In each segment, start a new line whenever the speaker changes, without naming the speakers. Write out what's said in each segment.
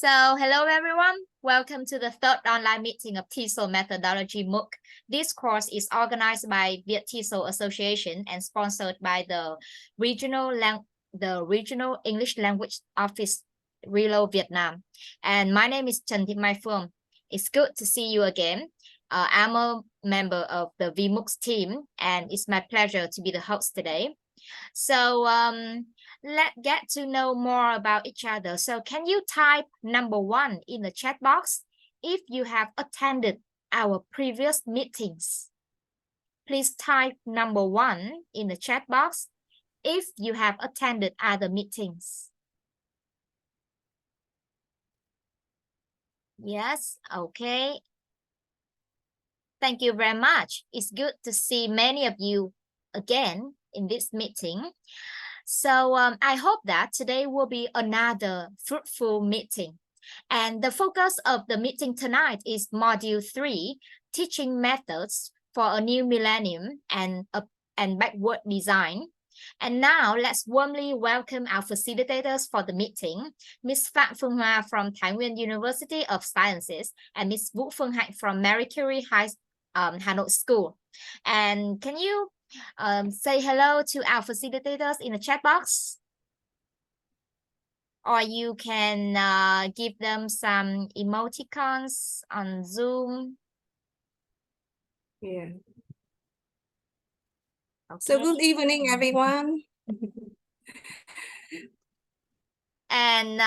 Hello everyone. Welcome to the third online meeting of TESOL Methodology MOOC. This course is organized by the TESOL Association and sponsored by the Regional English Language Office, Relo, Vietnam. And my name is Trần Thị Mai Phương. It's good to see you again. I'm a member of the VMOOCs team, and it's my pleasure to be the host today. Let's get to know more about each other. So can you type number 1 in the chat box if you have attended our previous meetings? Please type number 1 in the chat box if you have attended other meetings. Yes, okay. Thank you very much. It's good to see many of you again in this meeting. I hope that today will be another fruitful meeting. And the focus of the meeting tonight is Module 3, Teaching Methods for a New Millennium and Backward Design. And now let's warmly welcome our facilitators for the meeting, Ms. Phạm Phương Hoa from Thái Nguyên University of Sciences and Ms. Vũ Phương Hạnh from Marie Curie Hà Nội School. And can you say hello to our facilitators in the chat box? Or you can give them some emoticons on Zoom.
Yeah.
Okay.
So good evening, everyone.
And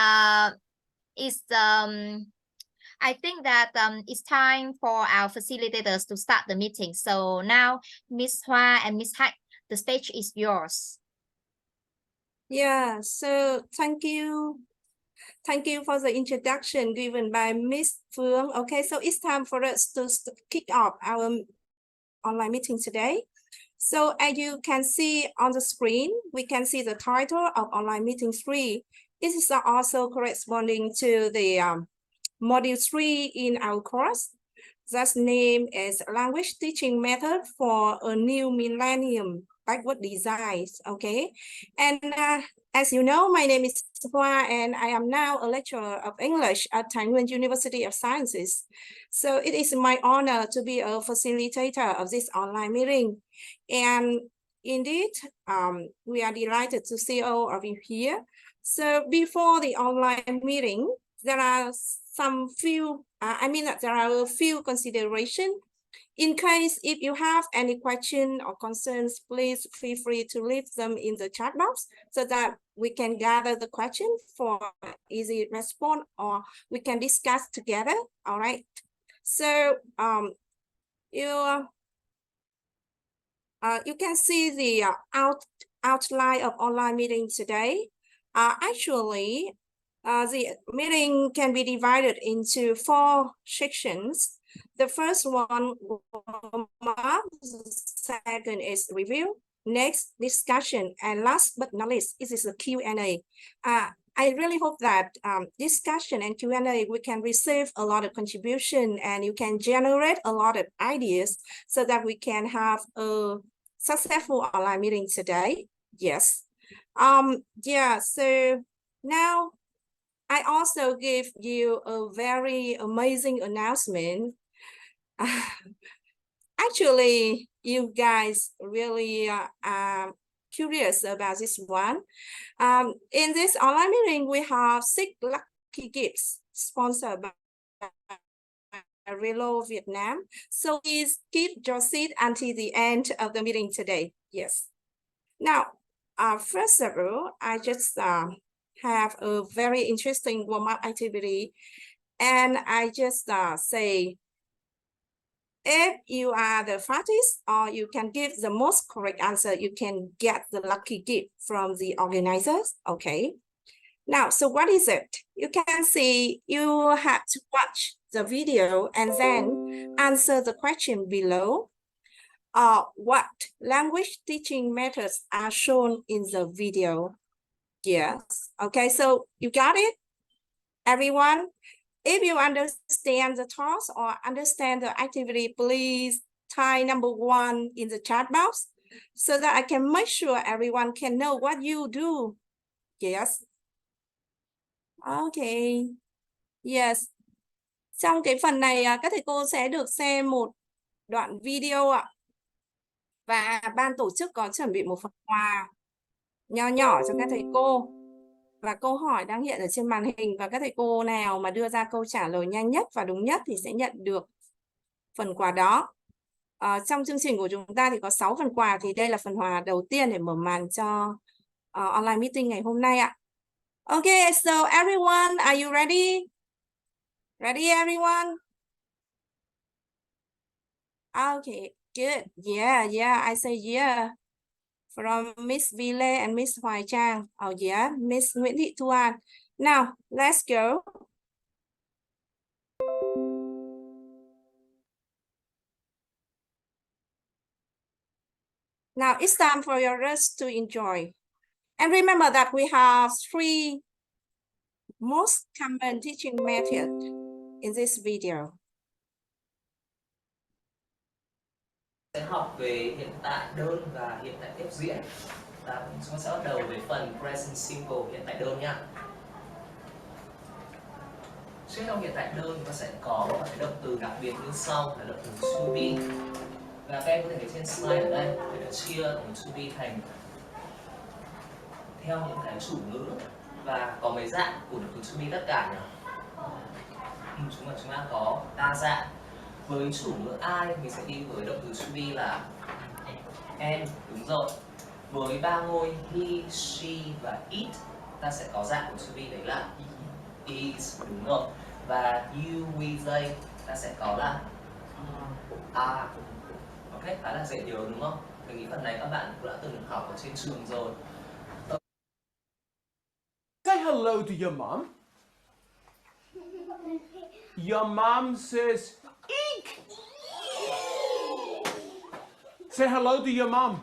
I think that it's time for our facilitators to start the meeting. So now, Ms. Hoa and Ms. Hạnh, the stage is yours.
Yeah, so thank you. Thank you for the introduction given by Ms. Phương. Okay, so it's time for us to kick off our online meeting today. So as you can see on the screen, we can see the title of online meeting 3. This is also corresponding to the Module 3 in our course. That's name is Language Teaching Method for a New Millennium Backward Design. Okay, and as you know, my name is Hoa, and I am now a lecturer of English at Thái Nguyên University of Sciences. So it is my honor to be a facilitator of this online meeting. And indeed, we are delighted to see all of you here. So before the online meeting, there are there are a few considerations. In case if you have any question or concerns, please feel free to leave them in the chat box so that we can gather the question for easy response, or we can discuss together. All right. So you can see the outline of online meeting today. Actually, the meeting can be divided into 4 sections. The first one, the second is review, next discussion, and last but not least, this is a Q&A. I really hope that discussion and Q&A, we can receive a lot of contribution and you can generate a lot of ideas so that we can have a successful online meeting today. Yes. Yeah, so now I also give you a very amazing announcement. Actually, you guys really are curious about this one. In this online meeting, we have 6 lucky gifts sponsored by Relo Vietnam. So please keep your seat until the end of the meeting today. Yes. Now, first of all, I just have a very interesting warm-up activity, and I just say, if you are the fastest or you can give the most correct answer, you can get the lucky gift from the organizers. Okay. Now, so what is it? You can see you have to watch the video and then answer the question below. What language teaching methods are shown in the video? Yes. Okay, so you got it, everyone? If you understand the task or understand the activity, please type number 1 in the chat box so that I can make sure everyone can know what you do. Yes. Okay. Yes. Trong cái phần này các thầy cô sẽ được xem một đoạn video ạ. Và ban tổ chức có chuẩn bị một phần quà nho nhỏ cho các thầy cô. Và câu hỏi đang hiện ở trên màn hình, và các thầy cô nào mà đưa ra câu trả lời nhanh nhất và đúng nhất thì sẽ nhận được phần quà đó. Trong chương trình của chúng ta thì có 6 phần quà, thì đây là phần quà đầu tiên để mở màn cho online meeting ngày hôm nay ạ. Okay, so everyone, are you ready? Ready, everyone? Okay, good. Yeah, I say yeah. From Miss Ville and Miss Hoài Trang. Oh yeah, Miss Nguyễn Thị Thu An. Now, let's go. Now it's time for your rest to enjoy. And remember that we have 3 most common teaching methods in this video.
Sẽ học về hiện tại đơn và hiện tại tiếp diễn. Và chúng ta sẽ bắt đầu với phần present simple, hiện tại đơn nha. Trước trong hiện tại đơn chúng ta sẽ có một cái động từ đặc biệt như sau là động từ to be. Và các em có thể thấy trên slide ở đây để đã chia động to be thành theo những cái chủ ngữ và có mấy dạng của động từ to be tất cả nhỉ? Chúng ta có đa dạng. Với chủ ngữ I mình sẽ đi với động từ to be là am, đúng rồi. Với ba ngôi he, she và it ta sẽ có dạng của to be đấy là is, đúng rồi. Và you, we, they ta sẽ có là are. Ok, khá là dễ nhớ đúng không? Mình nghĩ phần này các bạn cũng đã từng học ở trên trường rồi.
Say hello to your mom. Your mom says, eek. Say hello to your mom.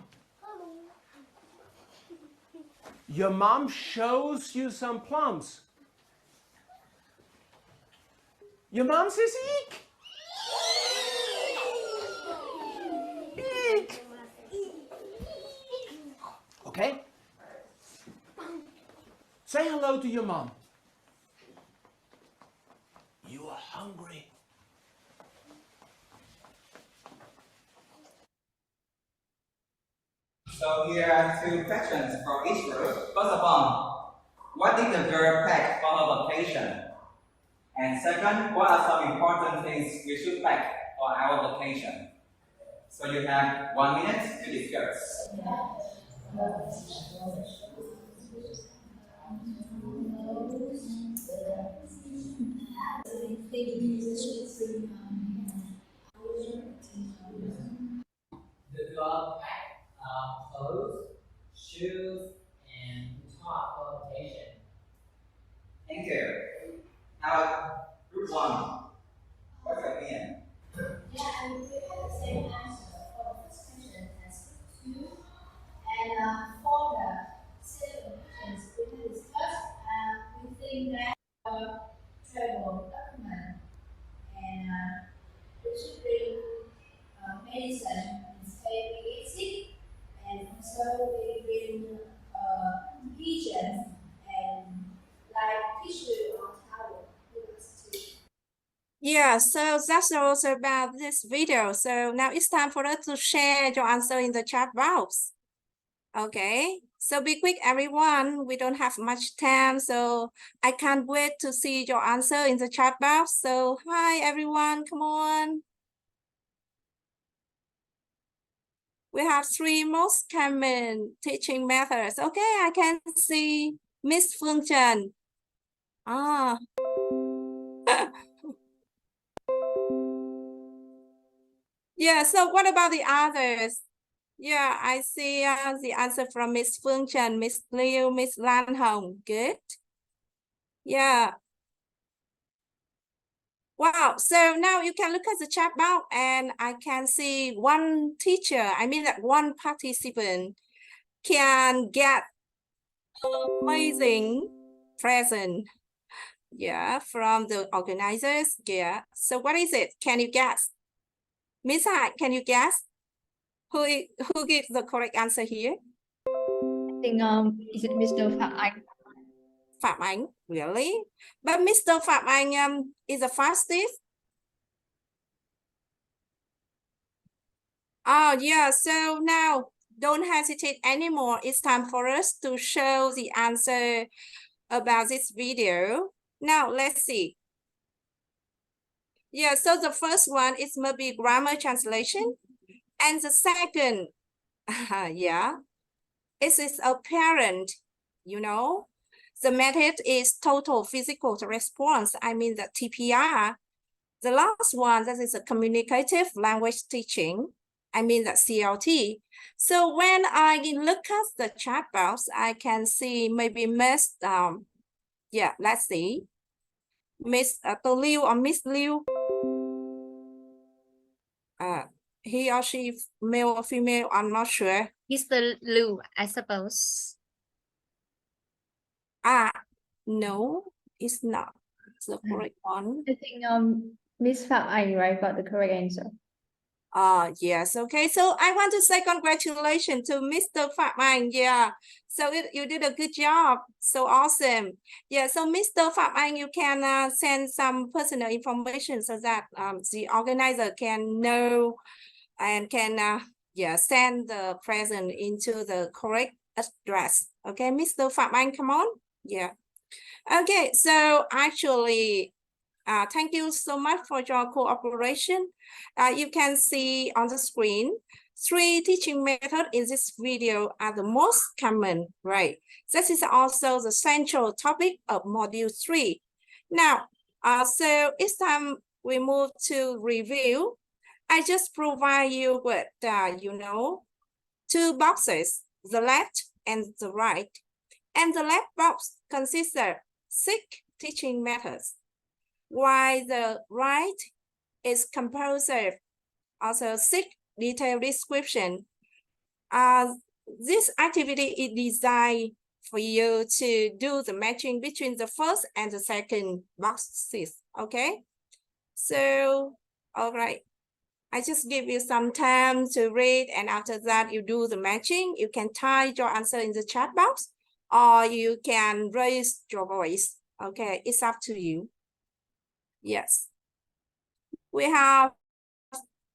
Your mom shows you some plums. Your mom says, eek. Eek. Okay? Say hello to your mom. You are hungry.
So here are 2 questions for each group. First of all, what did the girl pack for her vacation? And second, what are some important things we should pack for our vacation? So you have 1 minute to discuss.
The dog packed clothes, shoes, and top for vacation.
Thank you. Now, group 1. What's your opinion?
Yeah, and we have the same answer for the first question as you. And for the second questions we can discuss, we think that travel document and we should bring medicine and stay basic, and also we bring kitchen and like tissue or towel with us too.
Yeah, so that's also about this video. So now it's time for us to share your answer in the chat box. Okay, so be quick, everyone. We don't have much time, so I can't wait to see your answer in the chat box. So hi, everyone, come on. We have 3 most common teaching methods. Okay, I can see Miss Phương Trần. Ah. Yeah, so what about the others? Yeah, I see the answer from Miss Phương Trần, Miss Liu, Miss Lan Hồng. Good. Yeah. Wow, so now you can look at the chat box and I can see one teacher, I mean that one participant can get amazing present. Yeah, from the organizers. Yeah, so what is it? Can you guess? Miss Hai, can you guess? Who gives the correct answer here?
I think is it Mr. Phạm Anh?
Phạm Anh, really? But Mr. Phạm Anh is the fastest. Oh, yeah. So now don't hesitate anymore. It's time for us to show the answer about this video. Now, let's see. Yeah, so the first one is maybe grammar translation. And the second, yeah, it is apparent, you know. The method is total physical response. I mean the TPR. The last one, that is a communicative language teaching. I mean the CLT. So when I look at the chat box, I can see maybe Miss, yeah, let's see. Miss Tô Liu or Miss Liu. He or she, male or female, I'm not sure.
Mr. Liu, I suppose.
No, it's not the correct one.
I think Miss Phạm Anh, right, got the correct answer.
Yes, okay. So I want to say congratulations to Mr. Phạm Anh. Yeah, so you did a good job. So awesome. Yeah, so Mr. Phạm Anh, you can send some personal information so that the organizer can know and can send the present into the correct address. Okay, Mr. Phạm Anh, come on. Yeah. Okay, so actually, thank you so much for your cooperation. You can see on the screen, 3 teaching methods in this video are the most common, right? This is also the central topic of module 3. Now, so it's time we move to review. I just provide you with, 2 boxes, the left and the right. And the left box consists of 6 teaching methods, while the right is composed of also 6 detailed description. This activity is designed for you to do the matching between the first and the second boxes, okay? So, all right. I just give you some time to read, and after that, you do the matching. You can type your answer in the chat box, or you can raise your voice. Okay, it's up to you. Yes. We have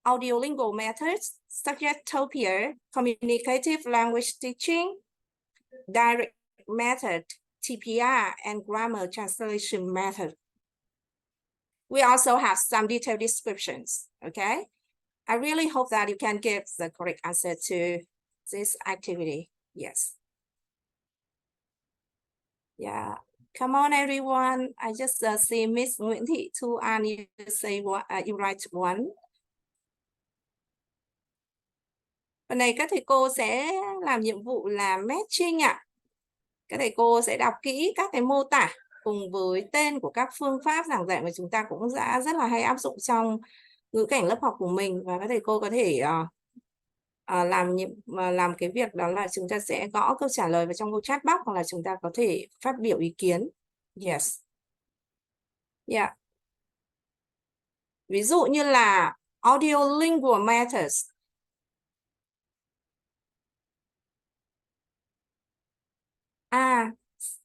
audiolingual methods, Subjectopia, communicative language teaching, direct method, TPR, and grammar translation method. We also have some detailed descriptions, okay? I really hope that you can give the correct answer to this activity. Yes. Yeah. Come on, everyone. I just see Miss Nguyễn Thị Thu An, you say what? You write 1. Phần này các thầy cô sẽ làm nhiệm vụ là matching ạ. Các thầy cô sẽ đọc kỹ các cái mô tả cùng với tên của các phương pháp giảng dạy mà chúng ta cũng đã rất là hay áp dụng trong ngữ cảnh lớp học của mình, và các thầy cô có thể làm cái việc đó là chúng ta sẽ gõ câu trả lời vào trong câu chat box, hoặc là chúng ta có thể phát biểu ý kiến. Yes. Yeah. Ví dụ như là audiolingual methods.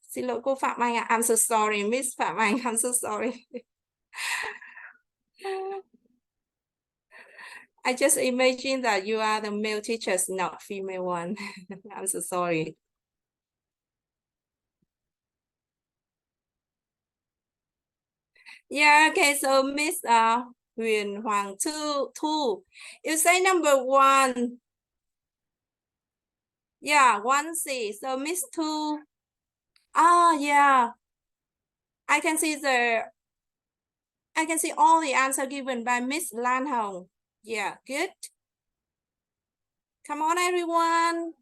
Xin lỗi cô Phạm Anh ạ. I'm so sorry, Miss Phạm Anh. I'm so sorry. I just imagine that you are the male teachers, not female one. I'm so sorry. Yeah, okay, so Miss Huyền Hoàng Thu, you say number 1. Yeah, 1C. So Miss Thu. Yeah. I can see all the answer given by Miss Lan Hồng. Yeah, good. Come on, everyone.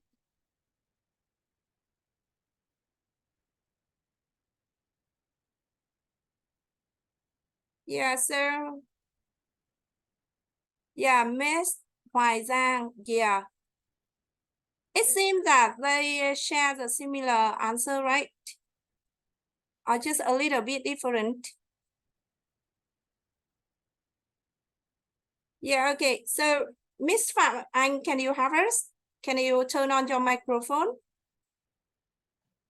Yeah, so. Yeah, Miss Hoài Giang. Yeah. It seems that they share the similar answer, right? Or just a little bit different. Yeah, okay. So, Miss Phạm Anh, can you have us? Can you turn on your microphone?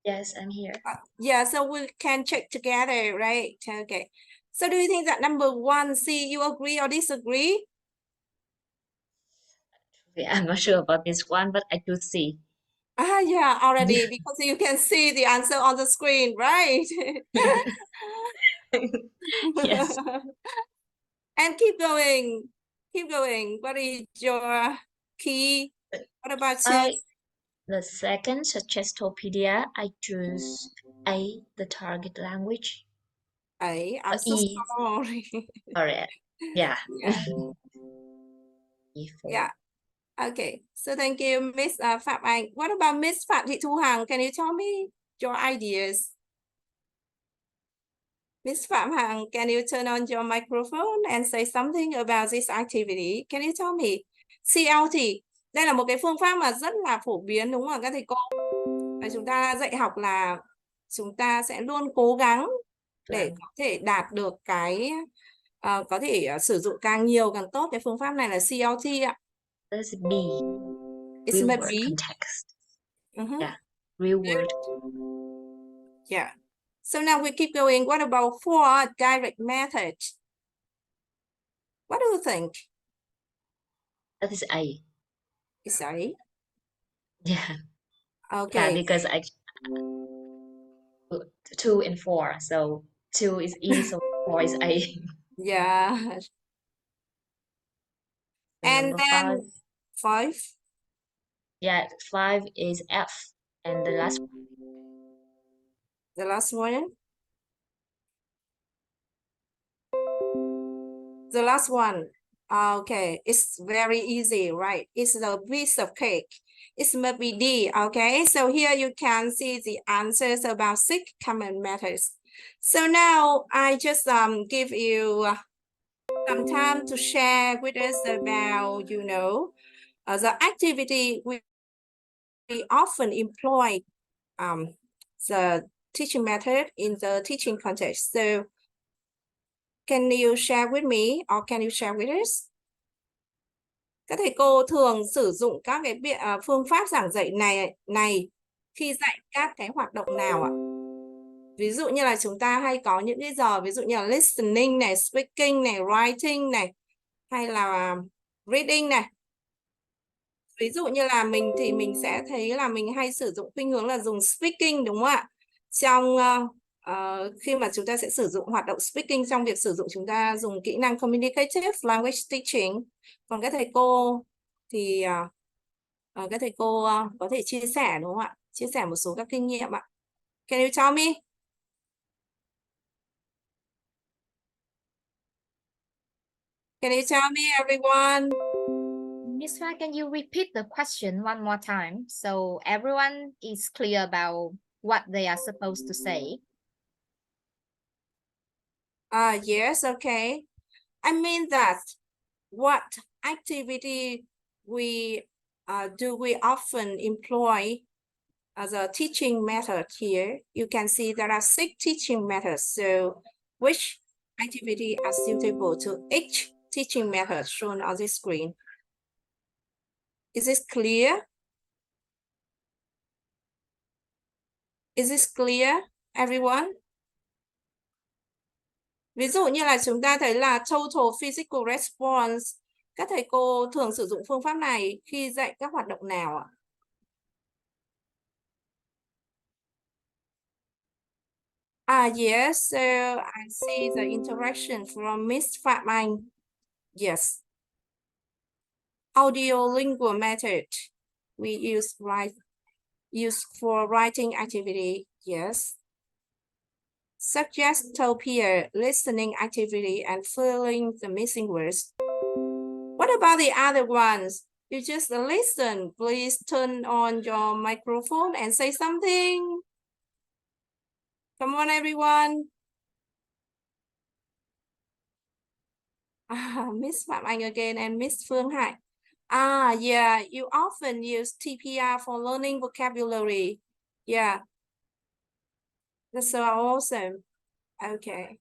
Yes, I'm here.
Yeah, so we can check together, right? Okay. So do you think that number 1C, you agree or disagree?
Yeah, I'm not sure about this one, but I do see.
Yeah, already, because you can see the answer on the screen, right?
Yes.
And keep going. Keep going. What is your key? What about you?
The second Suggestopedia, I choose A, the target language.
I'm so
E.
sorry.
Sorry. Yeah.
Yeah.
E4.
Yeah. Okay. So thank you, Miss Phạm Anh. What about Miss Phạm Thị Thu Hằng? Can you tell me your ideas? Miss Phạm Hằng, can you turn on your microphone and say something about this activity? Can you tell me? CLT, đây là một cái phương pháp mà rất là phổ biến đúng không các thầy cô? Và chúng ta dạy học là chúng ta sẽ luôn cố gắng để có thể đạt được cái có thể sử dụng càng nhiều càng tốt. Cái phương pháp này là CLT ạ.
That's B.
It's
Real
maybe.
world context.
Uh-huh.
Yeah. Real world.
Yeah. So now we keep going. What about 4, direct method? What do you think?
That is A.
Is A?
Yeah.
Okay.
Yeah, because 2 and 4. So 2 is E, so 4 is A.
Yeah. And
Number
then 5.
Yeah, 5 is F. And the last
The last one. The last one. Okay, it's very easy, right? It's a piece of cake. It's maybe D. Okay, so here you can see the answers about 6 common methods. So now I just give you some time to share with us about, the activity we often employ the teaching method in the teaching context. So can you share with me or can you share with us? Các thầy cô thường sử dụng các cái phương pháp giảng dạy này khi dạy các cái hoạt động nào ạ? Ví dụ như là chúng ta hay có những cái giờ ví dụ như là listening này, speaking này, writing này, hay là reading này. Ví dụ như là mình thì mình sẽ thấy là mình hay sử dụng khuynh hướng là dùng speaking đúng không ạ? Trong khi mà chúng ta sẽ sử dụng hoạt động speaking trong việc sử dụng chúng ta dùng kỹ năng communicative language teaching. Còn các thầy cô thì các thầy cô có thể chia sẻ đúng không ạ? Chia sẻ một số các kinh nghiệm ạ. Can you tell me? Can you tell me, everyone?
Miss Fa, can you repeat the question one more time so everyone is clear about what they are supposed to say?
Yes, okay. I mean that what activity we often employ as a teaching method here. You can see there are 6 teaching methods. So which activity are suitable to each teaching method shown on the screen? Is this clear? Is this clear, everyone? Ví dụ như là chúng ta thấy là total physical response. Các thầy cô thường sử dụng phương pháp này khi dạy các hoạt động nào ạ? Yes, so I see the interaction from Miss Phạm Anh. Yes. Audiolingual method we use for writing activity. Yes. Suggestopia, listening activity and filling the missing words. What about the other ones? You just listen. Please turn on your microphone and say something. Come on, everyone. Miss Phạm Anh again and Miss Phương Hải. Yeah, you often use TPR for learning vocabulary. Yeah. That's so awesome. Okay.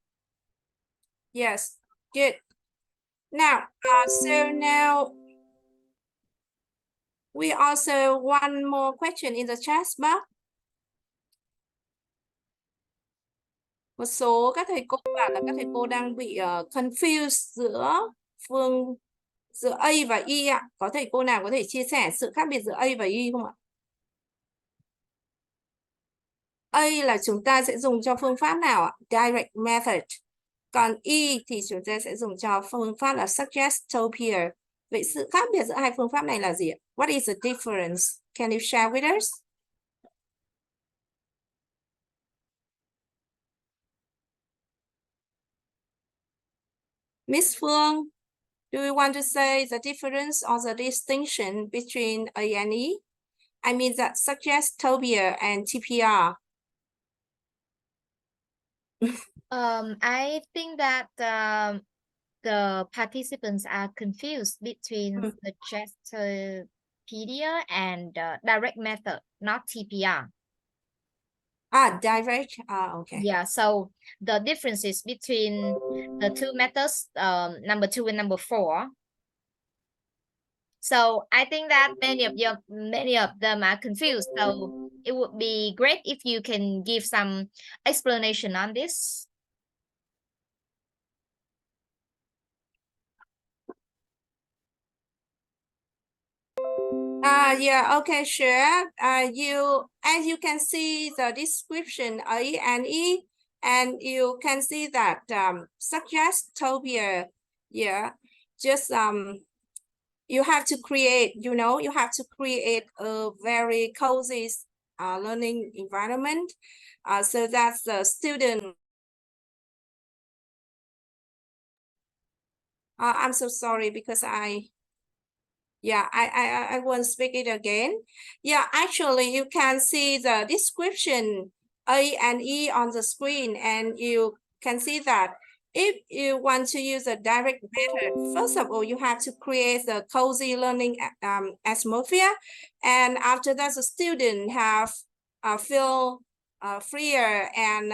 Yes, good. Now, so now we also one more question in the chat box. Một số các thầy cô bảo là các thầy cô đang bị confused giữa A và E ạ. Có thầy cô nào có thể chia sẻ sự khác biệt giữa A và E không ạ? A là chúng ta sẽ dùng cho phương pháp nào ạ? Direct method. Còn E thì chúng ta sẽ dùng cho phương pháp là suggestopia. Vậy sự khác biệt giữa hai phương pháp này là gì ạ? What is the difference? Can you share with us? Miss Phương, do you want to say the difference or the distinction between A and E? I mean that suggestopia and TPR.
I think that the participants are confused between the Chesterpedia and direct method, not TPR.
Direct. Okay.
Yeah, so the differences between the two methods, number 2 and number 4. So I think that many of them are confused. So it would be great if you can give some explanation on this.
Yeah, okay, sure. As you can see the description A and E, and you can see that suggestopia, yeah, just you have to create, you have to create a very cozy learning environment so that the student, I'm so sorry because I won't speak it again. Yeah, actually you can see the description A and E on the screen, and you can see that if you want to use a direct method, first of all, you have to create the cozy learning atmosphere. And after that, the student have feel freer and,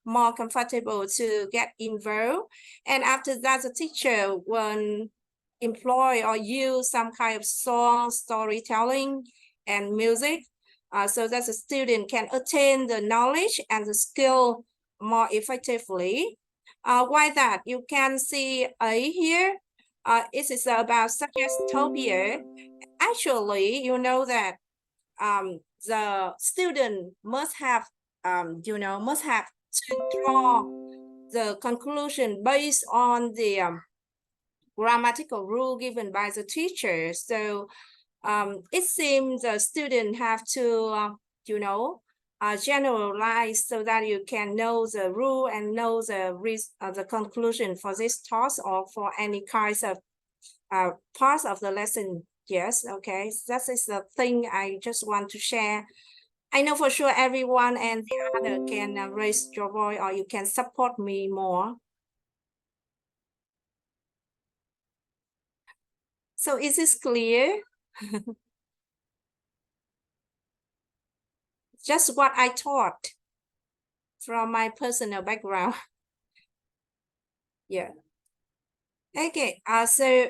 more comfortable to get involved. And after that, the teacher will employ or use some kind of song, storytelling, and music so that the student can attain the knowledge and the skill more effectively. Why that? You can see A here. It is about suggestopia. Actually, you know that the student must have, must have to draw the conclusion based on the grammatical rule given by the teacher. So it seems the student have to, generalize so that you can know the rule and know the conclusion for this task or for any kinds of parts of the lesson. Yes, okay, that is the thing I just want to share. I know for sure everyone and the other can raise your voice, or you can support me more. So is this clear? Just what I taught from my personal background. Yeah. Okay. So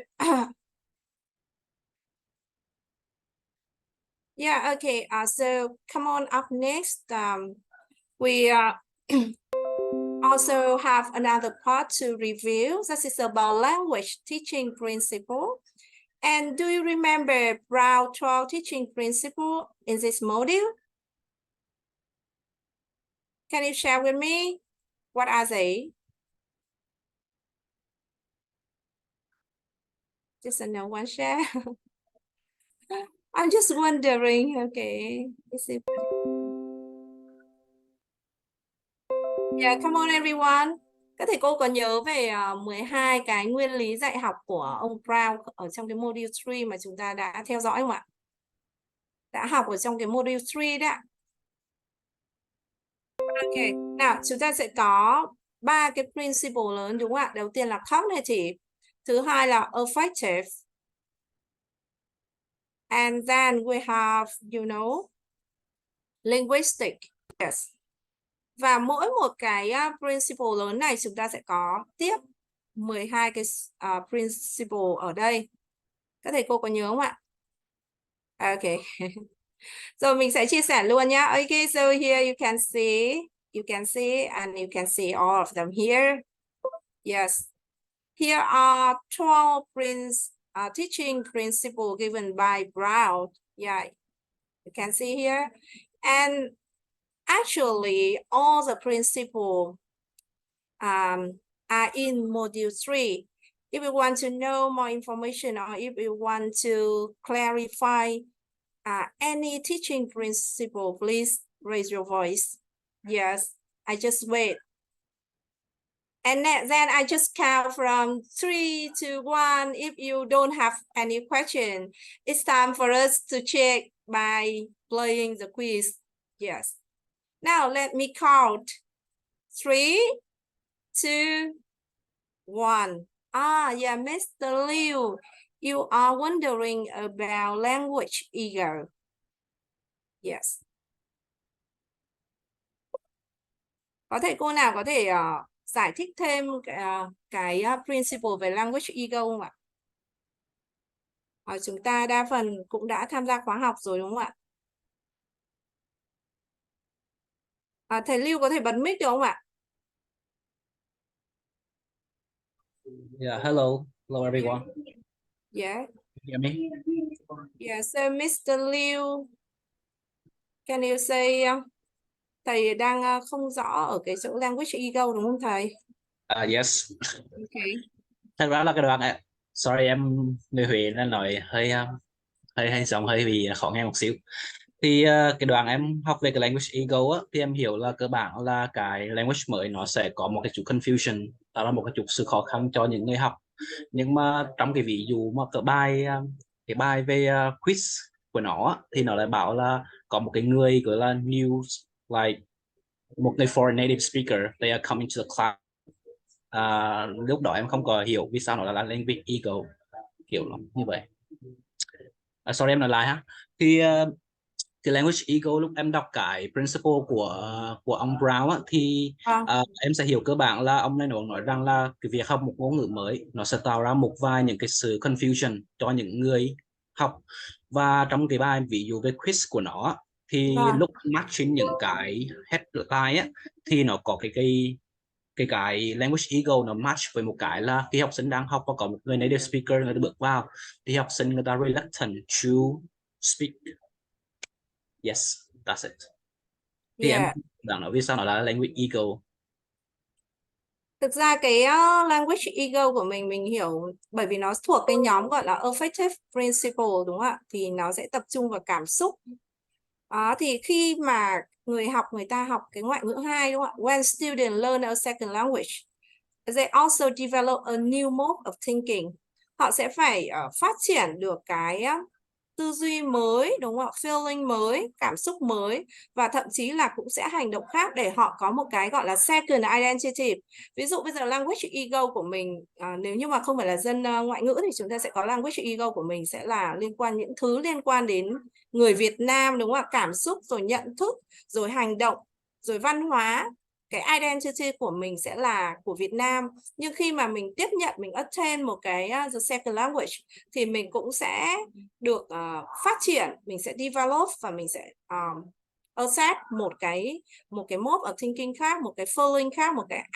yeah. Okay. So come on up next. We also have another part to review. This is about language teaching principle. And do you remember Brown 12 teaching principle in this module? Can you share with me? What are they? Just no one share. I'm just wondering. Okay. Is it? Yeah, come on everyone. Các thầy cô có nhớ về 12 cái nguyên lý dạy học của ông Brown ở trong cái module 3 mà chúng ta đã theo dõi không ạ? Đã học ở trong cái module 3 đấy ạ. Ok, nào chúng ta sẽ có 3 cái principle lớn đúng không ạ? Đầu tiên là cognitive, thứ hai là affective, and then we have, linguistic. Yes. Và mỗi một cái principle lớn này chúng ta sẽ có tiếp 12 cái principle ở đây. Các thầy cô có nhớ không ạ? Ok. Rồi mình sẽ chia sẻ luôn nhá. Ok, so here you can see You can see, and you can see all of them here. Yes. Here are 12 teaching principles given by Brown. Yeah, you can see here. And actually, all the principles are in module 3. If you want to know more information, or if you want to clarify any teaching principle, please raise your voice. Yes, I just wait. And then I just count from 3 to 1. If you don't have any question, it's time for us to check by playing the quiz. Yes. Now let me count. 3, 2, 1. Yeah, Mr. Liu, you are wondering about language ego. Yes. Có thể cô nào có thể giải thích thêm cái principle về language ego không ạ? Chúng ta đa phần cũng đã tham gia khóa học rồi đúng không ạ? Thầy Lưu có thể bật mic được không ạ?
Yeah, hello everyone.
Yeah.
Can you hear me?
Yeah, so Mr. Liu, can you say thầy đang không rõ ở cái chỗ language ego đúng không thầy?
Yes.
Okay.
Thật ra là cái đoạn này, sorry em người Huế nên nói hơi giọng hơi bị khó nghe một xíu. Thì cái đoạn em học về cái language ego á, thì em hiểu là cơ bản là cái language mới nó sẽ có một cái chút confusion, đó là một cái chút sự khó khăn cho những người học. Nhưng mà trong cái ví dụ mà cái bài về quiz của nó thì nó lại bảo là có một cái người gọi là new, like một người foreign native speaker, they are coming to the class. Lúc đó em không có hiểu vì sao nó là language ego, kiểu như vậy. Sorry em nói lại ha. Thì cái language ego, lúc em đọc cái principle của ông Brown á, thì em sẽ hiểu cơ bản là ông này nói rằng là cái việc học một ngôn ngữ mới nó sẽ tạo ra một vài những cái sự confusion cho những người học. Và trong cái bài ví dụ về quiz của nó thì lúc matching những cái headline á, thì nó có cái language ego nó match với một cái là khi học sinh đang học và có một người native speaker người ta bước vào thì học sinh người ta reluctant to speak. Yes, that's it. Thì em đang nói vì sao nó là language ego.
Thực ra cái language ego của mình hiểu bởi vì nó thuộc cái nhóm gọi là affective principle đúng không ạ? Thì nó sẽ tập trung vào cảm xúc. Thì khi mà người ta học cái ngoại ngữ 2 đúng không ạ? When students learn a second language, they also develop a new mode of thinking. Họ sẽ phải phát triển được cái tư duy mới, đúng không ạ? Feeling mới, cảm xúc mới, và thậm chí là cũng sẽ hành động khác để họ có một cái gọi là second identity. Ví dụ bây giờ language ego của mình, nếu như mà không phải là dân ngoại ngữ thì chúng ta sẽ có language ego của mình sẽ là những thứ liên quan đến người Việt Nam, đúng không ạ? Cảm xúc, rồi nhận thức, rồi hành động, rồi văn hóa. Cái identity của mình sẽ là của Việt Nam. Nhưng khi mà mình tiếp nhận, mình attain một cái the second language thì mình cũng sẽ được phát triển, mình sẽ develop và mình sẽ accept một cái mode of thinking khác, một cái feeling khác, một cái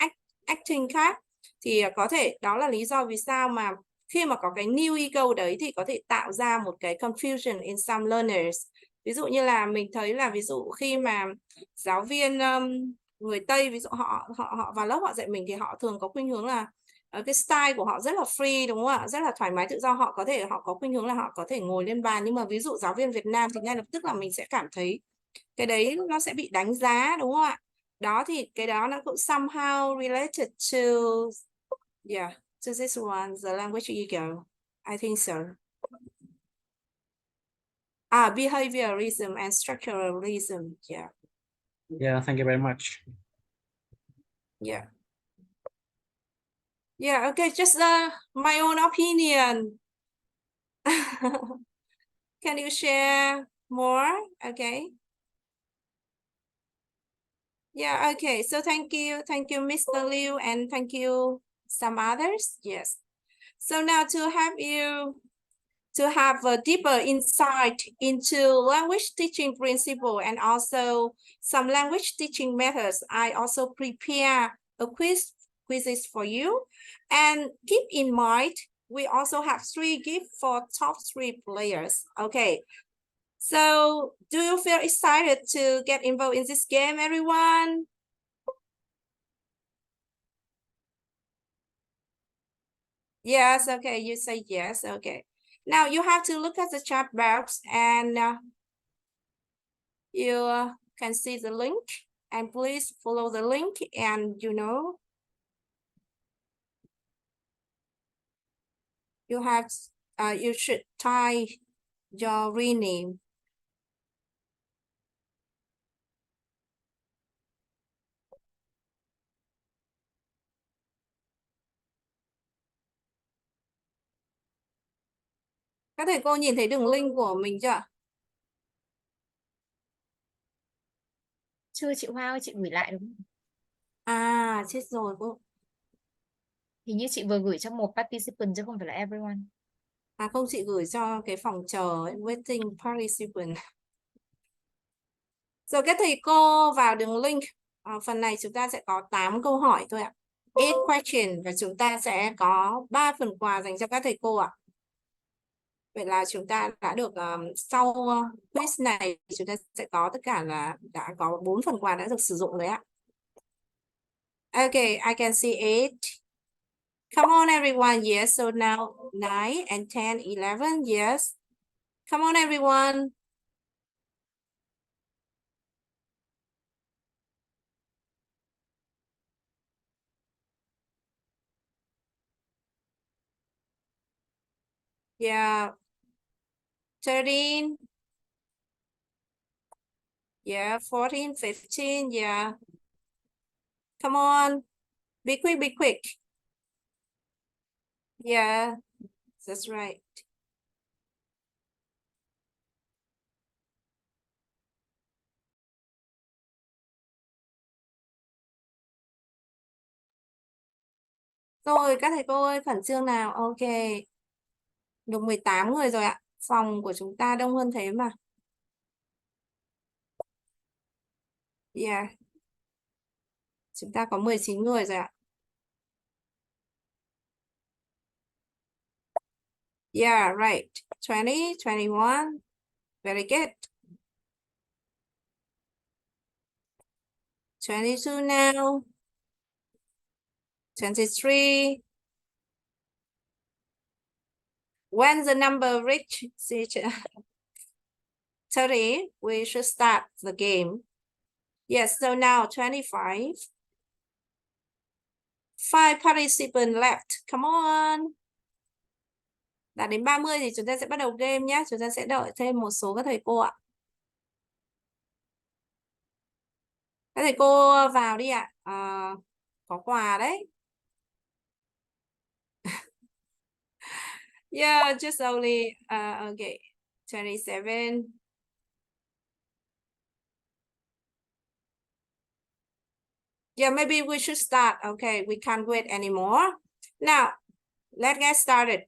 acting khác. Thì có thể đó là lý do vì sao mà khi mà có cái new ego đấy thì có thể tạo ra một cái confusion in some learners. Ví dụ như là mình thấy là ví dụ khi mà giáo viên người Tây, ví dụ họ vào lớp họ dạy mình thì họ thường có khuynh hướng là cái style của họ rất là free, đúng không ạ? Rất là thoải mái tự do. Họ có khuynh hướng là họ có thể ngồi lên bàn. Nhưng mà ví dụ giáo viên Việt Nam thì ngay lập tức là mình sẽ cảm thấy cái đấy nó sẽ bị đánh giá, đúng không ạ? Đó thì cái đó nó cũng somehow related to this one, the language ego. I think so. Behaviorism and structuralism.
Yeah, thank you very much.
Yeah, okay, just my own opinion. Can you share more? Okay. Yeah, okay. So thank you, Mr. Liu, and thank you some others. Yes. So now to help you to have a deeper insight into language teaching principle and also some language teaching methods, I also prepare a quizzes for you. And keep in mind, we also have 3 gifts for top 3 players. Okay. So do you feel excited to get involved in this game, everyone? Yes, okay, you say yes, okay. Now you have to look at the chat box and you can see the link, and please follow the link, and you should type your real name. Các thầy cô nhìn thấy đường link của mình chưa?
Chưa chị Hoa ơi, chị gửi lại đúng không?
À, chết rồi cô.
Hình như chị vừa gửi cho một participant chứ không phải là everyone.
À không, chị gửi cho cái phòng chờ waiting participant. Rồi các thầy cô vào đường link. Phần này chúng ta sẽ có 8 câu hỏi thôi ạ. 8 question, và chúng ta sẽ có 3 phần quà dành cho các thầy cô ạ. Vậy là chúng ta đã được sau quiz này chúng ta sẽ có tất cả là đã có 4 phần quà đã được sử dụng rồi ạ. Okay, I can see 8. Come on everyone, yes. So now 9 and 10, 11, yes. Come on everyone. Yeah. 13. Yeah, 14, 15, yeah. Come on. Be quick, be quick. Yeah, that's right. Rồi, các thầy cô ơi, khẩn trương nào. Ok. Được 18 người rồi ạ. Phòng của chúng ta đông hơn thế mà. Yeah. Chúng ta có 19 người rồi ạ. Yeah, right. 20, 21. Very good. 22 now. 23. When the number reach 30, we should start the game. Yes, so now 25. 5 participants left. Come on. Đạt đến 30 thì chúng ta sẽ bắt đầu game nhé. Chúng ta sẽ đợi thêm một số các thầy cô ạ. Các thầy cô vào đi ạ. Có quà đấy. Yeah, just only, okay, 27. Yeah, maybe we should start. Okay, we can't wait anymore. Now, let's get started.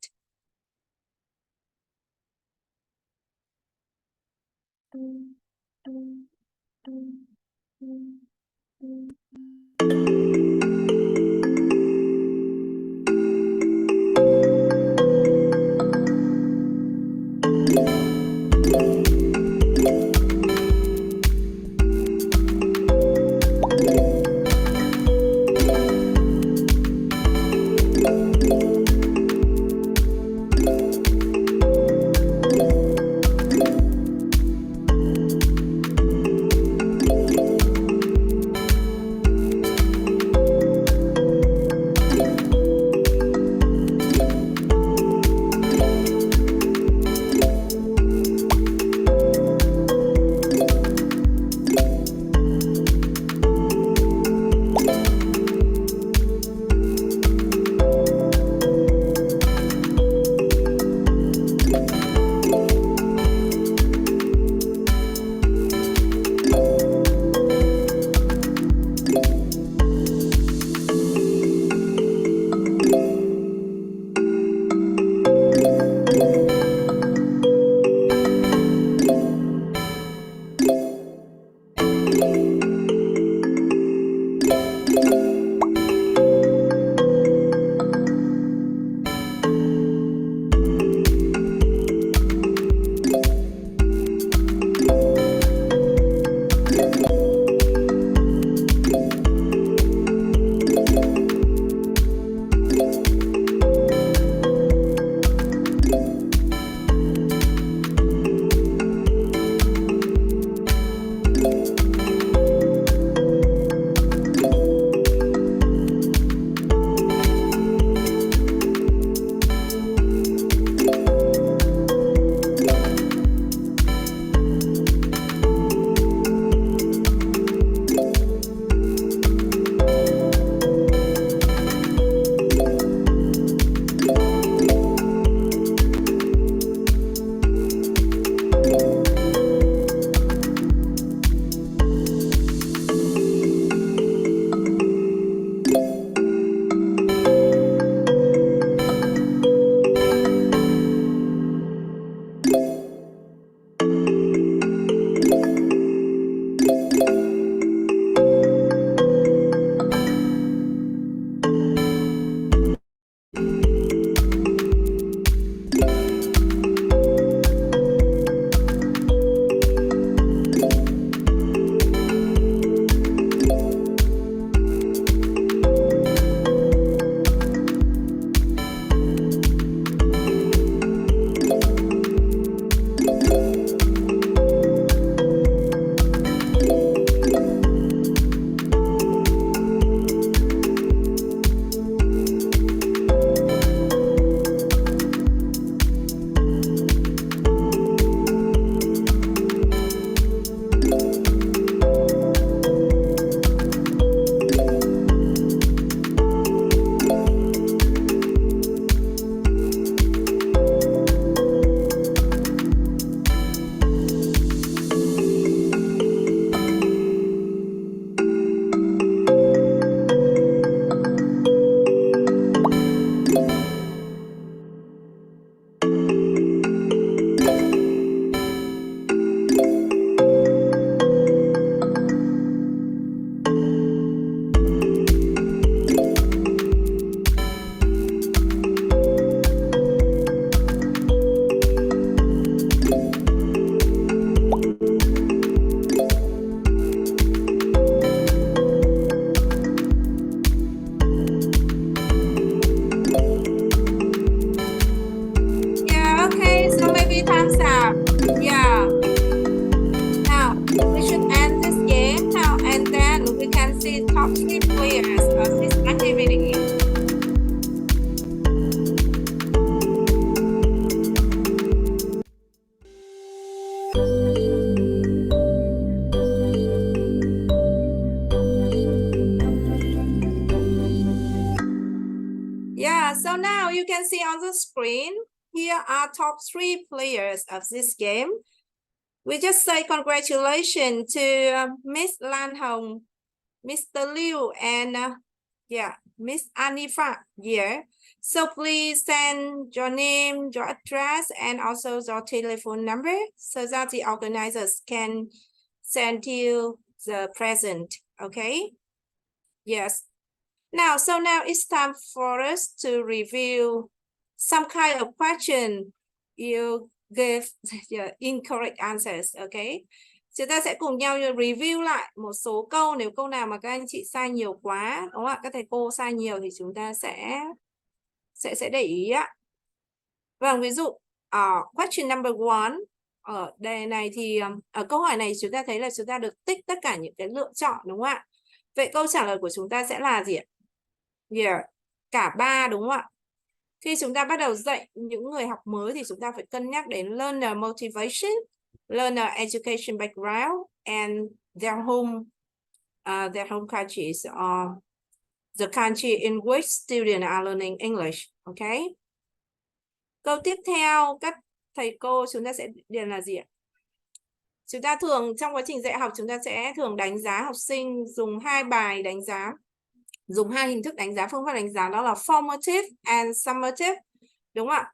Yeah, okay, so maybe time's up. Yeah. Now, we should end this game now, and then we can see top 3 players of this activity. Yeah, so now you can see on the screen, here are top 3 players of this game. We just say congratulations to Miss Lan Hồng, Mr. Liu, and Miss Anifa here. So please send your name, your address, and also your telephone number so that the organizers can send you the present. Okay? Yes. Now, so now it's time for us to review some kind of question you give the incorrect answers. Okay? Chúng ta sẽ cùng nhau review lại một số câu. Nếu câu nào mà các anh chị sai nhiều quá, đúng không ạ? Các thầy cô sai nhiều thì chúng ta sẽ để ý ạ. Vâng, ví dụ question number 1 ở đề này thì ở câu hỏi này chúng ta thấy là chúng ta được tích tất cả những cái lựa chọn, đúng không ạ? Vậy câu trả lời của chúng ta sẽ là gì ạ? Yeah, cả 3, đúng không ạ? Khi chúng ta bắt đầu dạy những người học mới thì chúng ta phải cân nhắc đến learner motivation, learner education background, and their home countries, or the country in which students are learning English. Okay. Câu tiếp theo các thầy cô chúng ta sẽ điền là gì ạ? Chúng ta thường trong quá trình dạy học chúng ta sẽ thường đánh giá học sinh dùng 2 bài đánh giá, dùng 2 hình thức đánh giá, phương pháp đánh giá đó là formative and summative, đúng không ạ?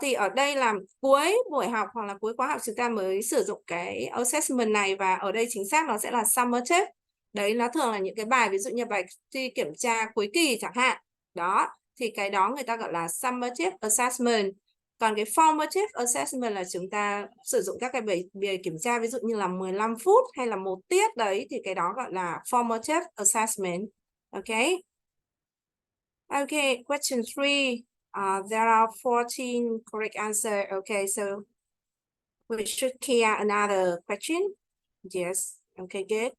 Thì ở đây là cuối buổi học hoặc là cuối khóa học chúng ta mới sử dụng cái assessment này, và ở đây chính xác nó sẽ là summative. Đấy, nó thường là những cái bài ví dụ như bài thi kiểm tra cuối kỳ chẳng hạn. Đó, thì cái đó người ta gọi là summative assessment. Còn cái formative assessment là chúng ta sử dụng các cái bài kiểm tra ví dụ như là 15 phút hay là 1 tiết đấy, thì cái đó gọi là formative assessment. Okay. Okay, question 3. There are 14 correct answers. Okay, so we should clear another question. Yes. Okay, good.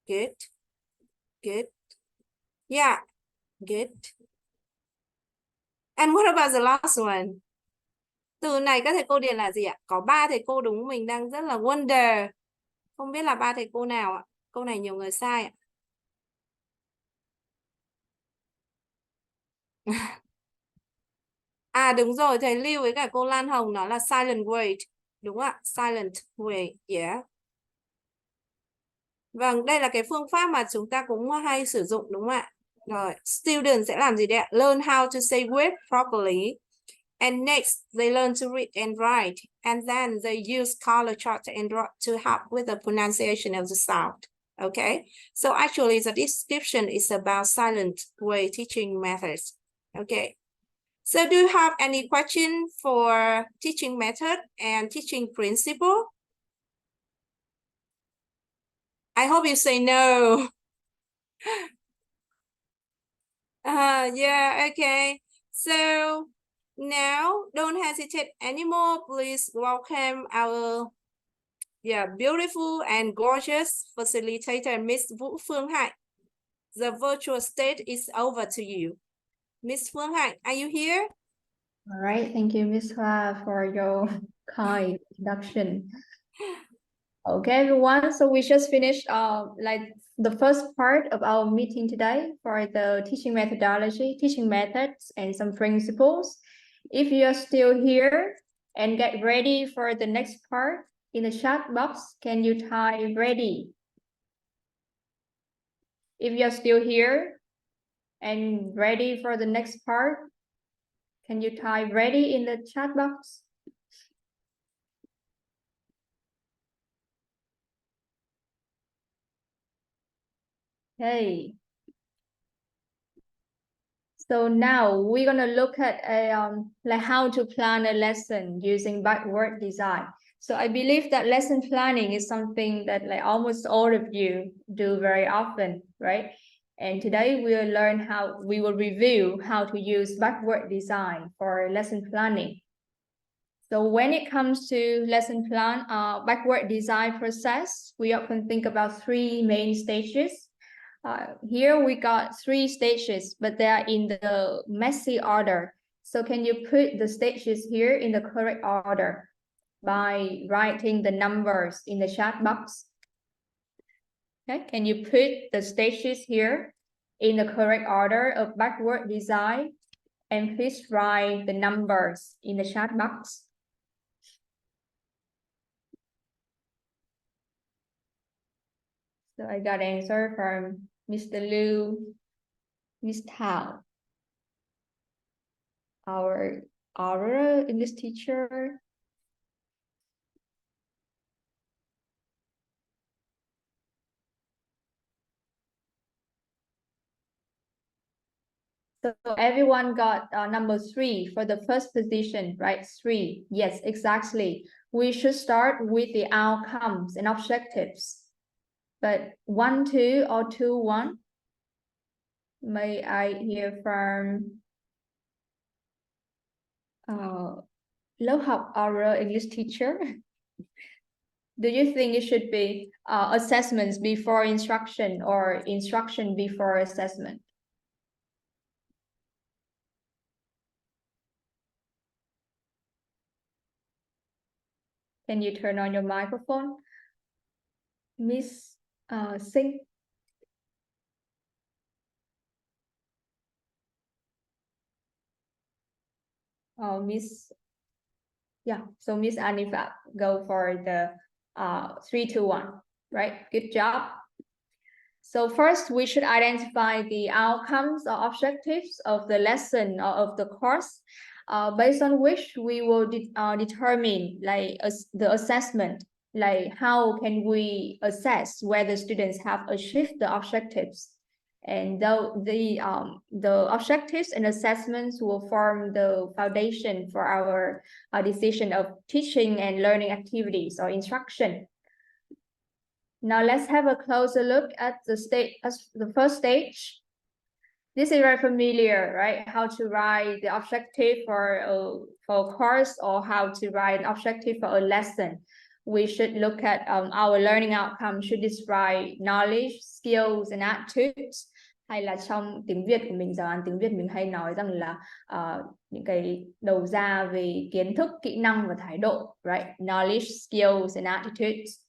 Good. Good. Yeah, good. And what about the last one? Từ này các thầy cô điền là gì ạ? Có 3 thầy cô đúng, mình đang rất là wonder. Không biết là 3 thầy cô nào ạ? Câu này nhiều người sai ạ. À đúng rồi, thầy Lưu với cả cô Lan Hồng nó là silent wait. Đúng ạ, silent wait. Yeah. Vâng, đây là cái phương pháp mà chúng ta cũng hay sử dụng, đúng không ạ? Rồi, student sẽ làm gì đấy ạ? Learn how to say wait properly And next, they learn to read and write. And then they use color chart and to help with the pronunciation of the sound. Okay, so actually the description is about silent way teaching methods. Okay, so do you have any question for teaching method and teaching principle? I hope you say no. Yeah, okay. So now don't hesitate anymore. Please welcome our beautiful and gorgeous facilitator, Miss Vũ Phương Hạnh. The virtual stage is over to you. Miss Phương Hạnh, are you here?
All right, thank you, Miss Hoa, for your kind introduction. Okay, everyone, so we just finished like the first part of our meeting today for the teaching methodology, teaching methods, and some principles. If you are still here and get ready for the next part, in the chat box, can you type ready? If you're still here and ready for the next part, can you type ready in the chat box? Okay. So now we're gonna look at like how to plan a lesson using backward design. So I believe that lesson planning is something that like almost all of you do very often, right? And today we'll learn how we will review how to use backward design for lesson planning. So when it comes to lesson plan, backward design process, we often think about three main stages. Here we got three stages, but they are in the messy order. So can you put the stages here in the correct order by writing the numbers in the chat box? Okay, can you put the stages here in the correct order of backward design? And please write the numbers in the chat box. So I got an answer from Mr. Liu, Miss Tao, our English teacher. So everyone got number 3 for the first position, right? 3. Yes, exactly. We should start with the outcomes and objectives. But 1, 2 or 2, 1? May I hear from lớp học oral English teacher? Do you think it should be assessments before instruction or instruction before assessment? Can you turn on your microphone? Miss Singh? Miss, yeah, so Miss Anifa, go for the 3, 2, 1, right? Good job. So first, we should identify the outcomes or objectives of the lesson or of the course, based on which we will determine like the assessment, like how can we assess whether students have achieved the objectives. And the objectives and assessments will form the foundation for our decision of teaching and learning activities or instruction. Now let's have a closer look at the first stage. This is very familiar, right? How to write the objective for a course or how to write an objective for a lesson. We should look at our learning outcome should describe knowledge, skills, and attitudes. Hay là trong tiếng Việt của mình, giáo án tiếng Việt mình hay nói rằng là những cái đầu ra về kiến thức, kỹ năng và thái độ, right? Knowledge, skills, and attitudes.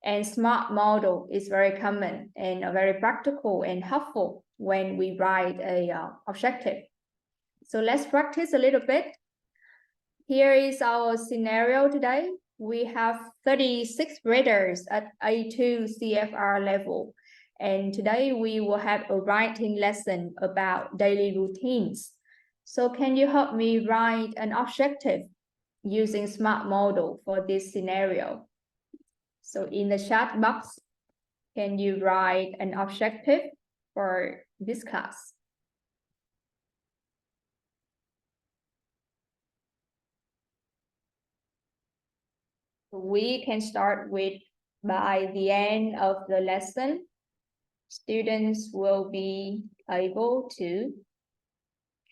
And SMART model is very common and very practical and helpful when we write a objective. So let's practice a little bit. Here is our scenario today. We have 36 graders at A2 CFR level. And today we will have a writing lesson about daily routines. So can you help me write an objective using smart model for this scenario? So in the chat box, can you write an objective for this class? We can start with, by the end of the lesson, students will be able to,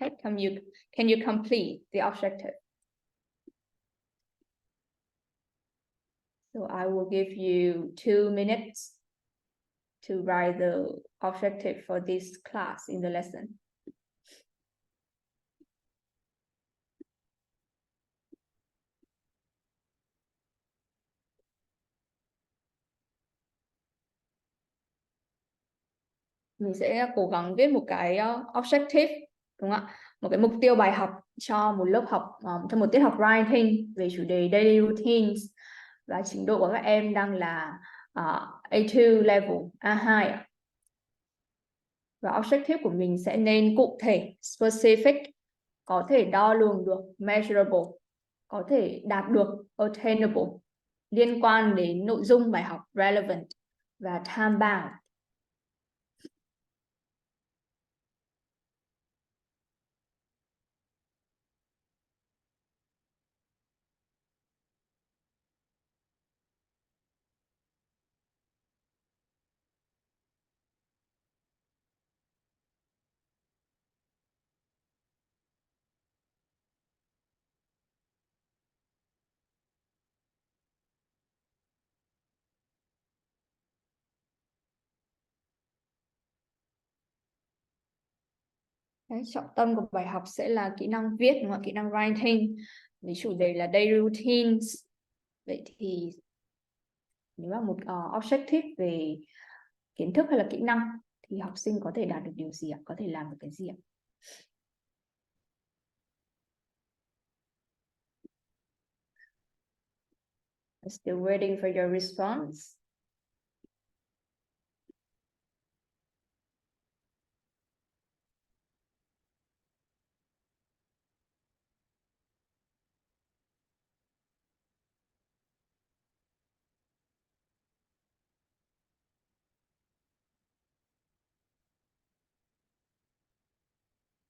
okay, can you complete the objective? So I will give you 2 minutes to write the objective for this class in the lesson. Mình sẽ cố gắng viết một cái objective, đúng không ạ? Một cái mục tiêu bài học cho một lớp học, cho một tiết học writing về chủ đề daily routines, và trình độ của các em đang là A2 level, A2 ạ. Và objective của mình sẽ nên cụ thể, specific, có thể đo lường được, measurable, có thể đạt được, attainable, liên quan đến nội dung bài học, relevant, và time bound. Đấy, trọng tâm của bài học sẽ là kỹ năng viết, đúng không? Kỹ năng writing, với chủ đề là daily routines. Vậy thì nếu mà một objective về kiến thức hay là kỹ năng thì học sinh có thể đạt được điều gì ạ? Có thể làm được cái gì ạ? I'm still waiting for your response.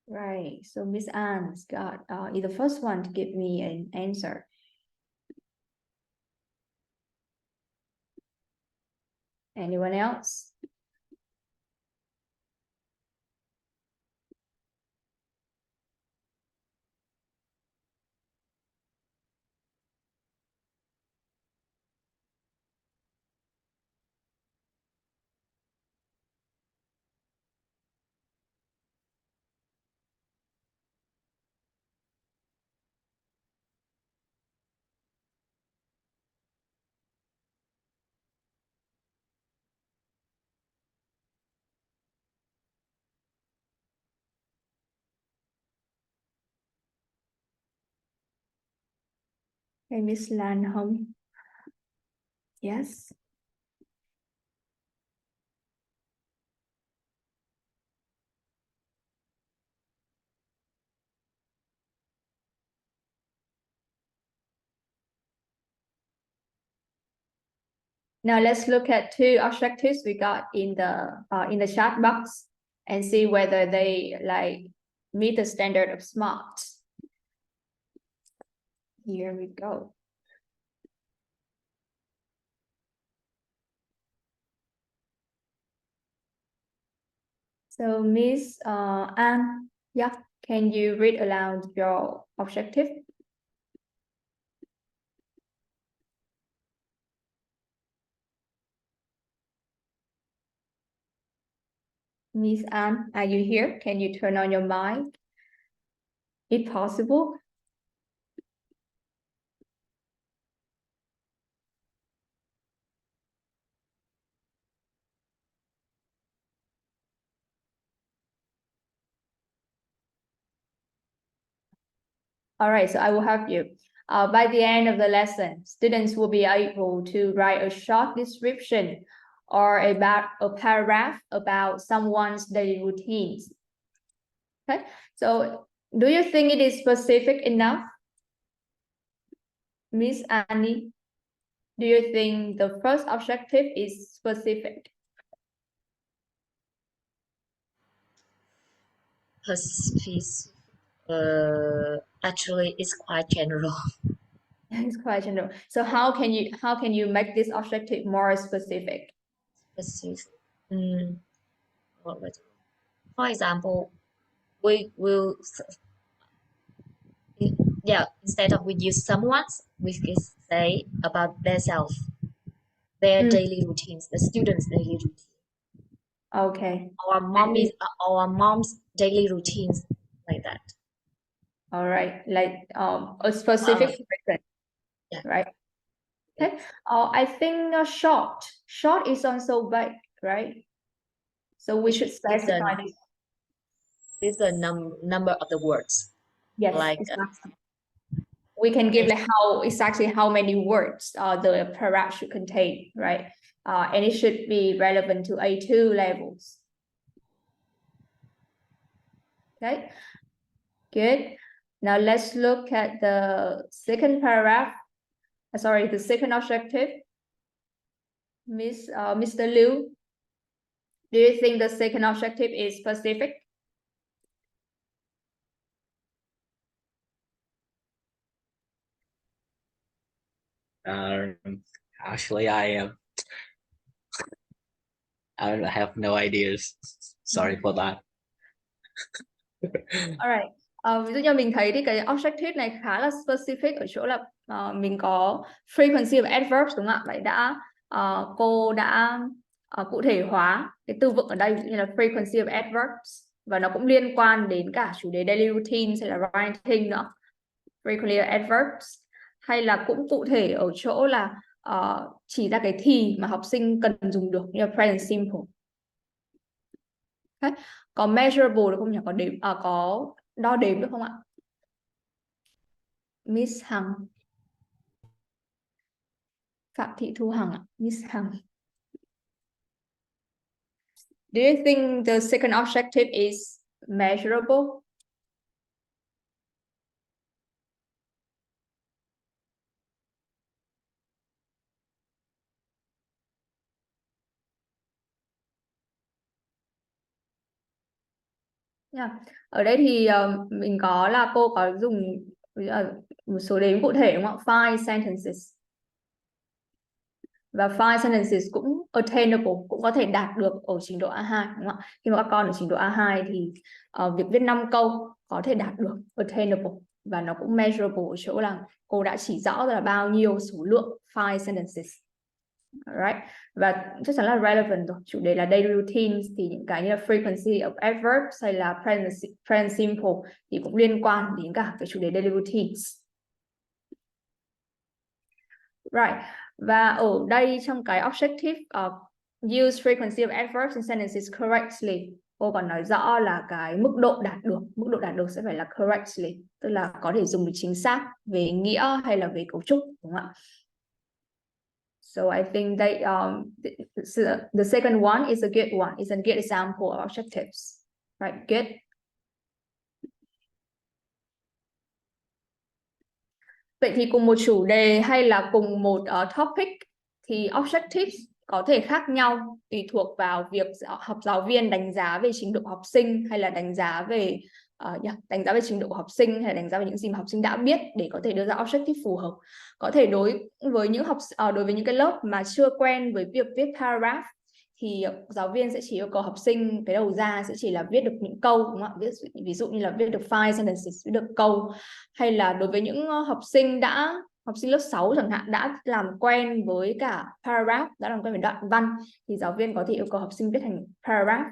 Right, so Miss Anne's got the first one to give me an answer. Anyone else? Hey, Miss Lan Hong. Yes. Now let's look at 2 objectives we got in the chat box and see whether they like meet the standard of SMART. Here we go. So Miss Anne, yeah, can you read aloud your objective? Miss Anne, are you here? Can you turn on your mic, if possible? All right, so I will help you. By the end of the lesson, students will be able to write a short description or about a paragraph about someone's daily routines. Okay, so Do you think it is specific enough? Miss Annie, do you think the first objective is specific?
Actually, it's quite general.
It's quite general. So how can you make this objective more specific?
Specific. For example, we will, instead of we use someone, we can say about themselves, their daily routines, the students' daily routine.
Okay.
Our mom's daily routines, like that.
All right, like a specific person,
yeah.
Right? Okay. I think short is also vague, right? So we should specify this.
With the number of the words.
Yes,
like
exactly. We can give like how many words the paragraph should contain, right? And it should be relevant to A2 levels. Okay, good. Now let's look at the second paragraph. Sorry, the second objective. Mr. Liu, do you think the second objective is specific?
Actually, I have no ideas. Sorry for that.
Alright. Ví dụ như mình thấy thì cái objective này khá là specific ở chỗ là mình có frequency of adverbs, đúng không ạ? Vậy cô đã cụ thể hóa cái từ vựng ở đây như là frequency of adverbs, và nó cũng liên quan đến cả chủ đề daily routines hay là writing nữa. Frequently of adverbs, hay là cũng cụ thể ở chỗ là chỉ ra cái thì mà học sinh cần dùng được như là present simple. Okay. Có measurable được không nhỉ? Có đo đếm được không ạ? Miss Hằng, Phạm Thị Thu Hằng ạ. Miss Hằng, do you think the second objective is measurable? Yeah. Ở đây thì mình có là cô có dùng một số đếm cụ thể, đúng không? 5 sentences. Và 5 sentences cũng attainable, cũng có thể đạt được ở trình độ A2, đúng không ạ? Khi mà các con ở trình độ A2 thì việc viết 5 câu có thể đạt được attainable, và nó cũng measurable ở chỗ là cô đã chỉ rõ là bao nhiêu số lượng 5 sentences. Alright. Và chắc chắn là relevant rồi. Chủ đề là daily routines thì những cái như là frequency of adverbs hay là present simple thì cũng liên quan đến cả cái chủ đề daily routines. Right. Và ở đây trong cái objective use frequency of adverbs in sentences correctly, cô còn nói rõ là cái mức độ đạt được sẽ phải là correctly, tức là có thể dùng được chính xác về nghĩa hay là về cấu trúc, đúng không ạ? So I think that the second one is a good one. It's a good example of objectives. Right, good. Vậy thì cùng một chủ đề hay là cùng một topic thì objectives có thể khác nhau tùy thuộc vào việc giáo viên đánh giá về trình độ học sinh, hay là đánh giá về trình độ của học sinh, hay là đánh giá về những gì mà học sinh đã biết để có thể đưa ra objective phù hợp. Có thể đối với những cái lớp mà chưa quen với việc viết paragraph thì giáo viên sẽ chỉ yêu cầu học sinh cái đầu ra sẽ chỉ là viết được những câu, đúng không ạ? Ví dụ như là viết được 5 sentences, viết được câu. Hay là đối với những học sinh lớp 6 chẳng hạn, đã làm quen với cả paragraph, đã làm quen với đoạn văn, thì giáo viên có thể yêu cầu học sinh viết thành paragraph.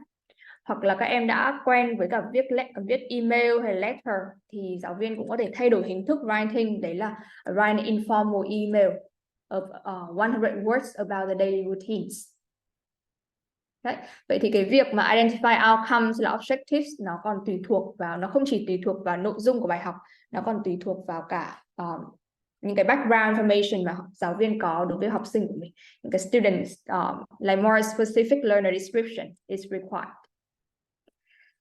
Hoặc là các em đã quen với cả viết email hay letter thì giáo viên cũng có thể thay đổi hình thức writing, đấy là write an informal email of 100 words about the daily routines. Đấy. Vậy thì cái việc mà identify outcomes là objectives nó còn nó không chỉ tùy thuộc vào nội dung của bài học, nó còn tùy thuộc vào cả những cái background information mà giáo viên có đối với học sinh của mình. Những cái students, like more specific learner description is required.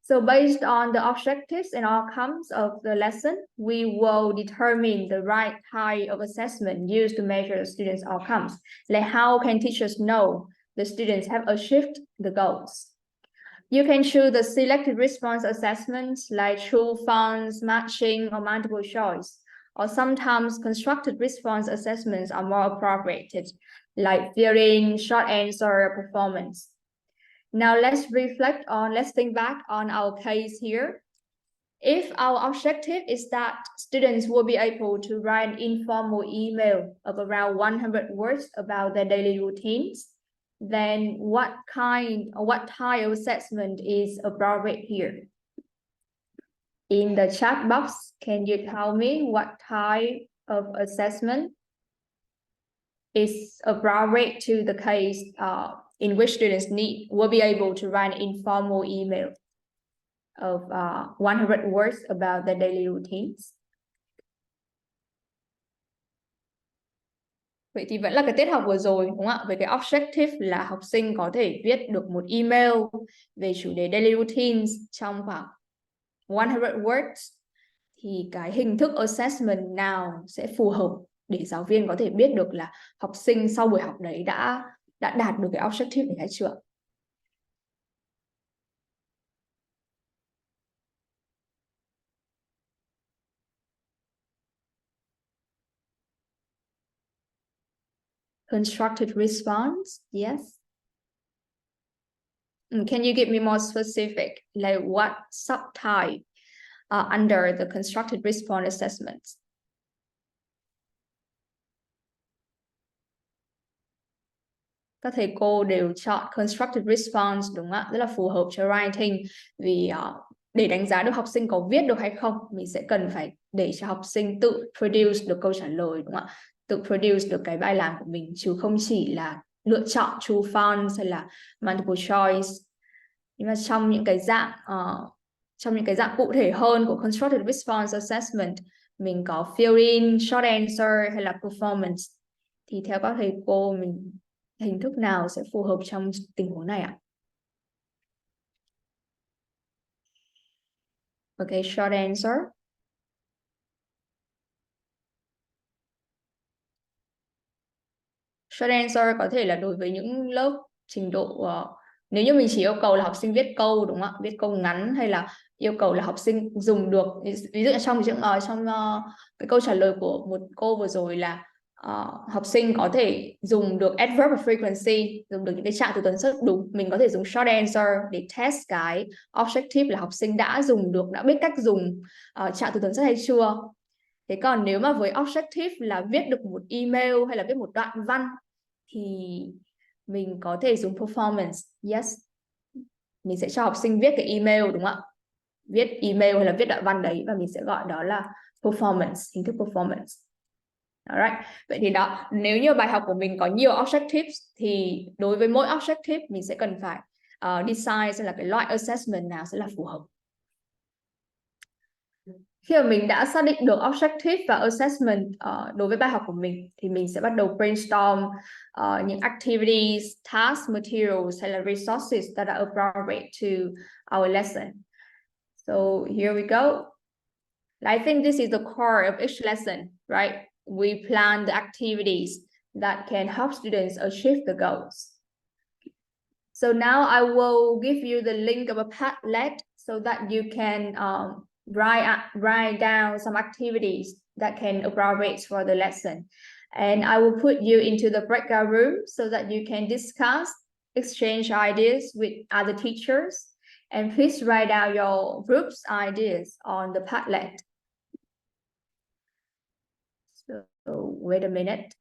So based on the objectives and outcomes of the lesson, we will determine the right type of assessment used to measure the students' outcomes. Like how can teachers know the students have achieved the goals? You can choose the selected response assessments like true, false, matching, or multiple choice. Or sometimes constructed response assessments are more appropriate, like feeling, short answer, performance. Now let's think back on our case here. If our objective is that students will be able to write an informal email of around 100 words about their daily routines, then what type of assessment is appropriate here? In the chat box, can you tell me what type of assessment is appropriate to the case in which students will be able to write an informal email of 100 words about their daily routines? Vậy thì vẫn là cái tiết học vừa rồi đúng không ạ? Với cái objective là học sinh có thể viết được một email về chủ đề daily routines trong khoảng 100 words, thì cái hình thức assessment nào sẽ phù hợp để giáo viên có thể biết được là học sinh sau buổi học đấy đã đạt được cái objective này hay chưa? Constructed response, yes. Can you give me more specific, like what subtype under the constructed response assessments? Các thầy cô đều chọn constructed response đúng không ạ? Rất là phù hợp cho writing, vì để đánh giá được học sinh có viết được hay không, mình sẽ cần phải để cho học sinh tự produce được câu trả lời đúng không ạ? Tự produce được cái bài làm của mình, chứ không chỉ là lựa chọn true false hay là multiple choice. Nhưng mà trong những cái dạng cụ thể hơn của constructed response assessment, mình có fill in, short answer hay là performance. Thì theo các thầy cô, hình thức nào sẽ phù hợp trong tình huống này ạ? Okay, short answer. Short answer có thể là đối với những lớp trình độ nếu như mình chỉ yêu cầu là học sinh viết câu đúng không ạ? Viết câu ngắn, hay là yêu cầu là học sinh dùng được, ví dụ trong cái câu trả lời của một cô vừa rồi là học sinh có thể dùng được adverb of frequency, dùng được những cái trạng từ tần suất đúng, mình có thể dùng short answer để test cái objective là học sinh đã biết cách dùng trạng từ tần suất hay chưa. Thế còn nếu mà với objective là viết được một email hay là viết một đoạn văn thì mình có thể dùng performance. Yes, mình sẽ cho học sinh viết cái email đúng không ạ? Viết email hay là viết đoạn văn đấy, và mình sẽ gọi đó là performance, hình thức performance. Alright. Vậy thì đó, nếu như bài học của mình có nhiều objectives thì đối với mỗi objective mình sẽ cần phải decide xem là cái loại assessment nào sẽ là phù hợp. Khi mà mình đã xác định được objective và assessment đối với bài học của mình, thì mình sẽ bắt đầu brainstorm những activities, tasks, materials hay là resources that are appropriate to our lesson. So here we go. I think this is the core of each lesson, right? We plan the activities that can help students achieve the goals. So now I will give you the link of a Padlet so that you can write down some activities that can appropriate for the lesson. And I will put you into the breakout room so that you can discuss, exchange ideas with other teachers. And please write down your group's ideas on the Padlet. So wait a minute.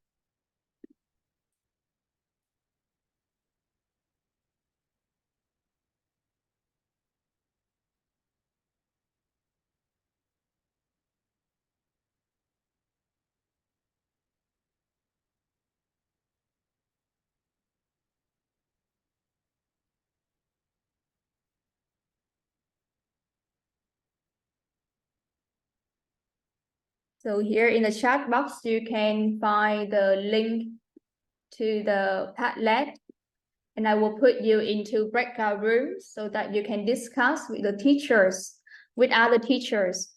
So here in the chat box, you can find the link to the Padlet. and I will put you into breakout rooms so that you can discuss with the teachers, with other teachers,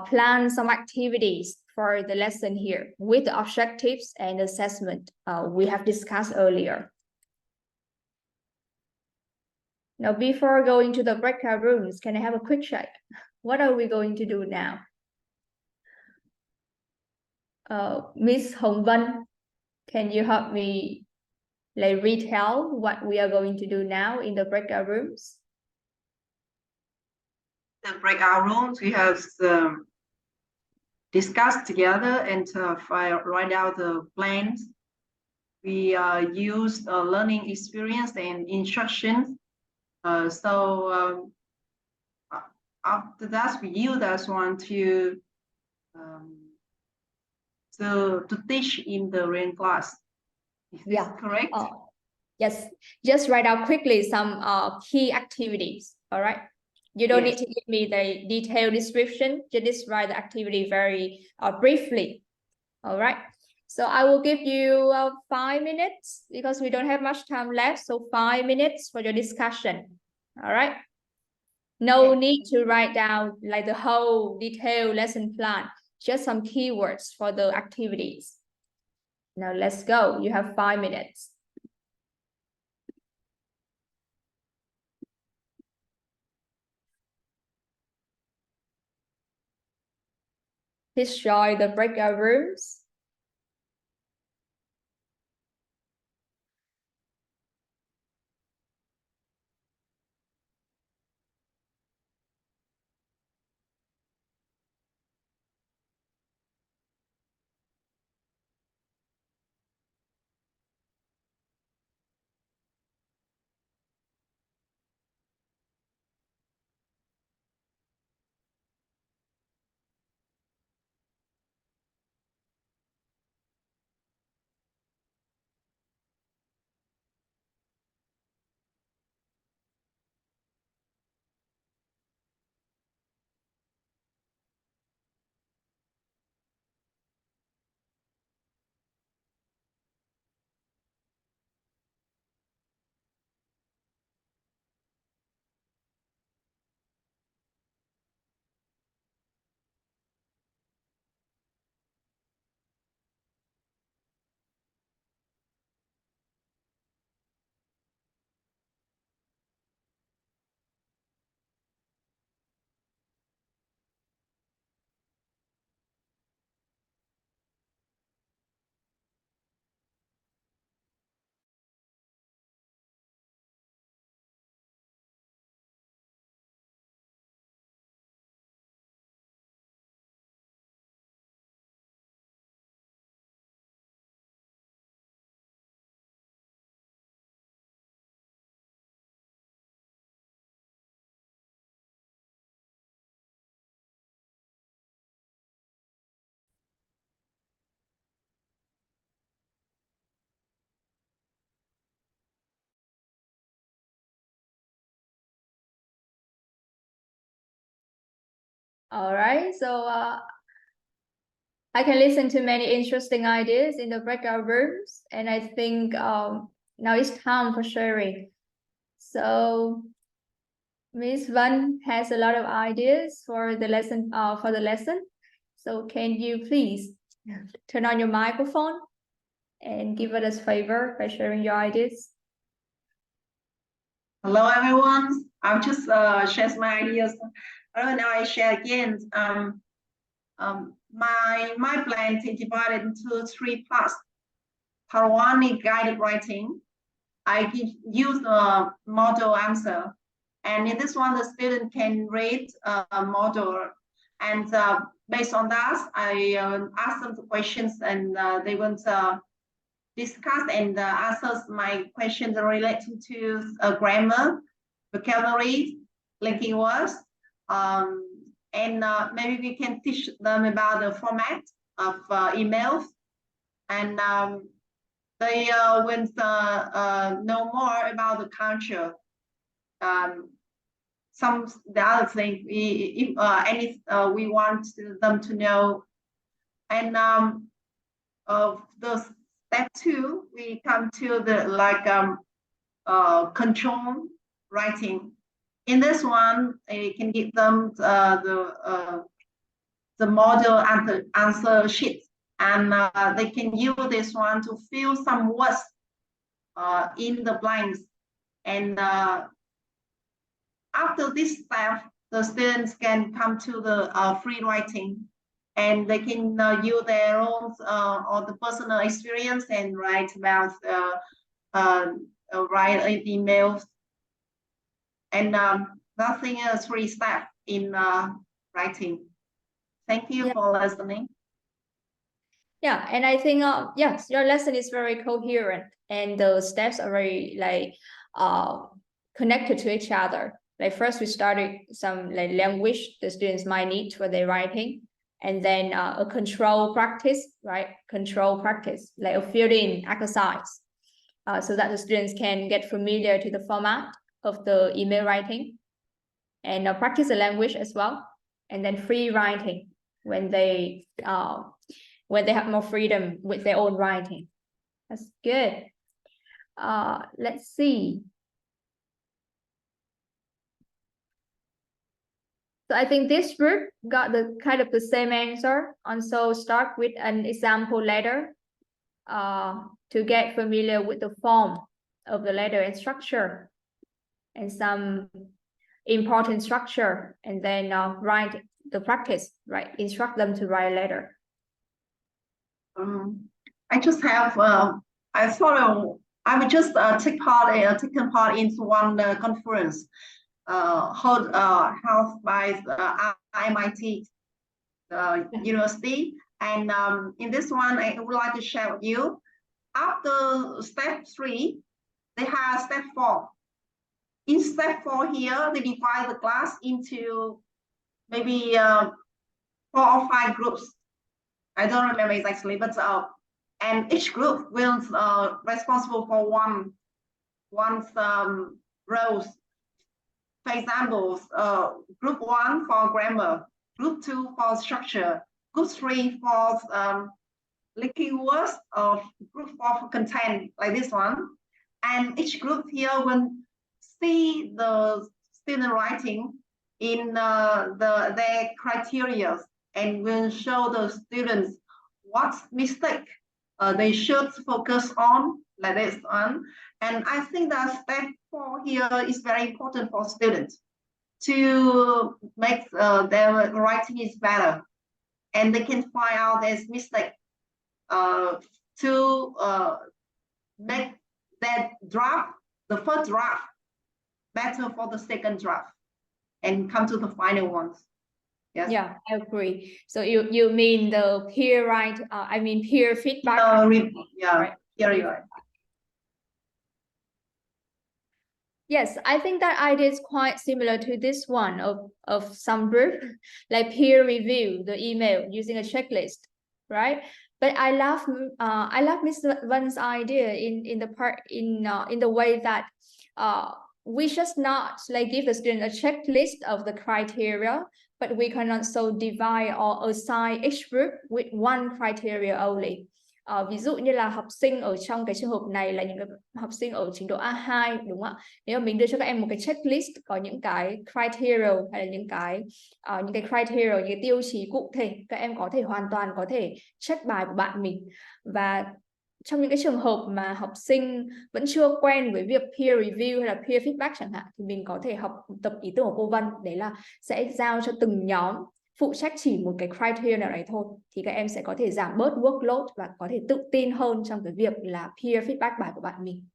plan some activities for the lesson here with the objectives and assessment we have discussed earlier. Now, before going to the breakout rooms, can I have a quick check? What are we going to do now? Miss Hồng Vân, can you help me like retell what we are going to do now in the breakout rooms?
The breakout rooms, we have discussed together and write out the plans. We use learning experience and instructions. After that, you guys want to teach in the real class. Is this correct?
Yes, just write out quickly some key activities. All right. You don't need to give me the detailed description. Just write the activity very briefly. All right. So I will give you 5 minutes because we don't have much time left. So 5 minutes for your discussion. All right. No need to write down like the whole detailed lesson plan, just some keywords for the activities. Now let's go. You have 5 minutes. Please join the breakout rooms. All right, so I can listen to many interesting ideas in the breakout rooms, and I think now it's time for sharing. So Miss Vân has a lot of ideas for the lesson. So can you please turn on your microphone and give us a favor by sharing your ideas?
Hello, everyone. I've just shared my ideas. Now I share again. My plan is divided into 3 parts. Part 1 is guided writing. I use a model answer, and in this one, the student can read a model, and based on that, I ask them the questions, and they will discuss and answer my questions related to grammar, vocabulary, linking words, and maybe we can teach them about the format of emails, and they will know more about the culture. The other thing, we want them to know, and of the step 2, we come to the control writing. In this one, you can give them the model and the answer sheet, and they can use this one to fill some words in the blanks. And after this step, the students can come to the free writing, and they can use their own or the personal experience and write about write emails, and nothing else. 3 steps in writing. Thank you for listening.
Yeah, and I think yes, your lesson is very coherent, and the steps are very like connected to each other. Like first we started some like language the students might need for their writing, and then a control practice, right? Control practice, like a fill-in exercise, so that the students can get familiar to the format of the email writing, and practice the language as well, and then free writing when they have more freedom with their own writing. That's good. Let's see. So I think this group got the kind of the same answer. And so start with an example letter to get familiar with the form of the letter and structure and some important structure, and then write the practice, right? Instruct them to write a letter.
I just have I thought I would just taken part into one conference held by MIT University, and in this one I would like to share with you. After step 3, they have step 4. In step 4 here, they divide the class into maybe 4 or 5 groups. I don't remember exactly, but and each group will responsible for one roles. For example, group 1 for grammar, group 2 for structure, group 3 for linking words, of group 4 for content, like this one. And each group here will see the student writing in their criteria, and will show the students what mistake they should focus on, like this one. And I think that step 4 here is very important for students to make their writing is better, and they can find out there's mistake to make that draft, the first draft, better for the second draft, and come to the final ones. Yes.
Yeah, I agree. So you mean the peer I mean peer feedback.
Yeah,
right?
right.
Yes, I think that idea is quite similar to this one of some group, like peer review the email using a checklist, right? But I love Mr. Van's idea in the way that we just not like give the student a checklist of the criteria, but we can also divide or assign each group with one criteria only. Ví dụ như là học sinh ở trong cái trường hợp này là những cái học sinh ở trình độ A2, đúng không ạ? Nếu mà mình đưa cho các em một cái checklist có những cái criteria hay là những cái criteria, những cái tiêu chí cụ thể, các em có thể hoàn toàn có thể check bài của bạn mình. Và trong những cái trường hợp mà học sinh vẫn chưa quen với việc peer review hay là peer feedback chẳng hạn, thì mình có thể học tập ý tưởng của cô Vân, đấy là sẽ giao cho từng nhóm phụ trách chỉ một cái criteria nào đấy thôi, thì các em sẽ có thể giảm bớt workload và có thể tự tin hơn trong cái việc là peer feedback bài của bạn mình.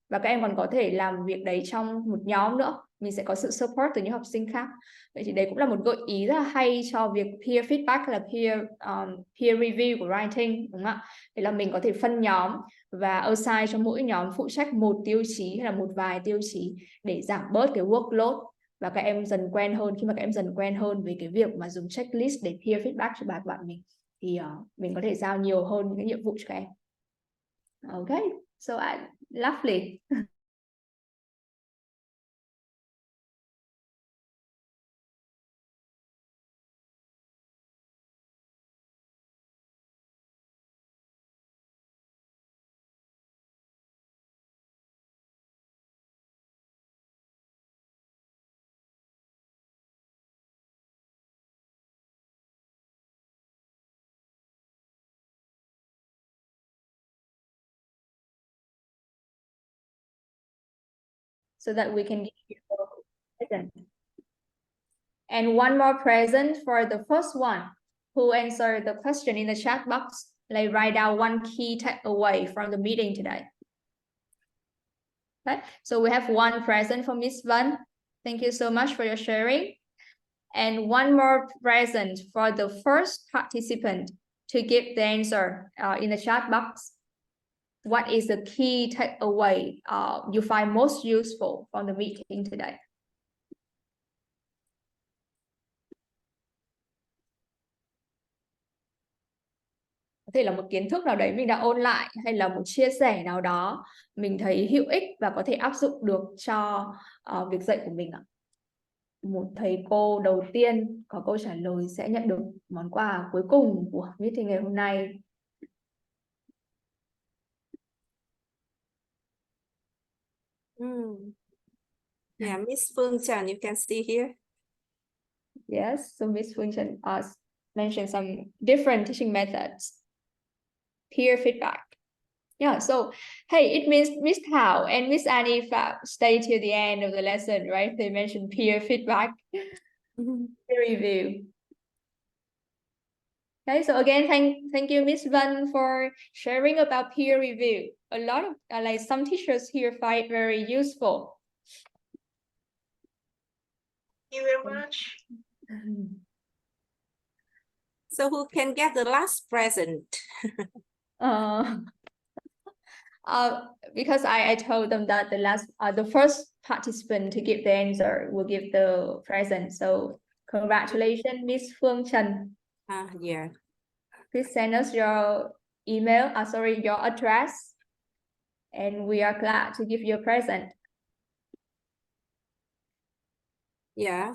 Và các em còn có thể làm việc đấy trong một nhóm nữa, mình sẽ có sự support từ những học sinh khác. Vậy thì đấy cũng là một gợi ý rất là hay cho việc peer feedback hay là peer review của writing, đúng không ạ? Để là mình có thể phân nhóm và assign cho mỗi nhóm phụ trách một tiêu chí hay là một vài tiêu chí để giảm bớt cái workload, và các em dần quen hơn. Khi mà các em dần quen hơn với cái việc mà dùng checklist để peer feedback cho bài của bạn mình, thì mình có thể giao nhiều hơn những cái nhiệm vụ cho các em. Okay, so lovely. so that we can give you a present. And one more present for the first one who answered the question in the chat box. Like write down one key takeaway from the meeting today. Okay, so we have one present for Miss Vân. Thank you so much for your sharing. And one more present for the first participant to give the answer in the chat box. What is the key takeaway you find most useful from the meeting today? Có thể là một kiến thức nào đấy mình đã ôn lại, hay là một chia sẻ nào đó mình thấy hữu ích và có thể áp dụng được cho việc dạy của mình ạ. Một thầy cô đầu tiên có câu trả lời sẽ nhận được món quà cuối cùng của meeting ngày hôm nay.
Yeah, Miss Phương Trần, you can see here.
Yes, so Miss Phương Trần mentioned some different teaching methods. Peer feedback. Yeah, so hey, it means Miss Thảo and Miss Annie stay till the end of the lesson, right? They mentioned peer feedback, peer review. Okay, so again, thank you, Miss Vân, for sharing about peer review. A lot of like some teachers here find it very useful.
Thank you very much.
So who can get the last present?
Because I told them that the first participant to give the answer will give the present. So congratulations, Miss Phương Trần.
Yeah.
Please send us your email, your address, and we are glad to give you a present.
Yeah.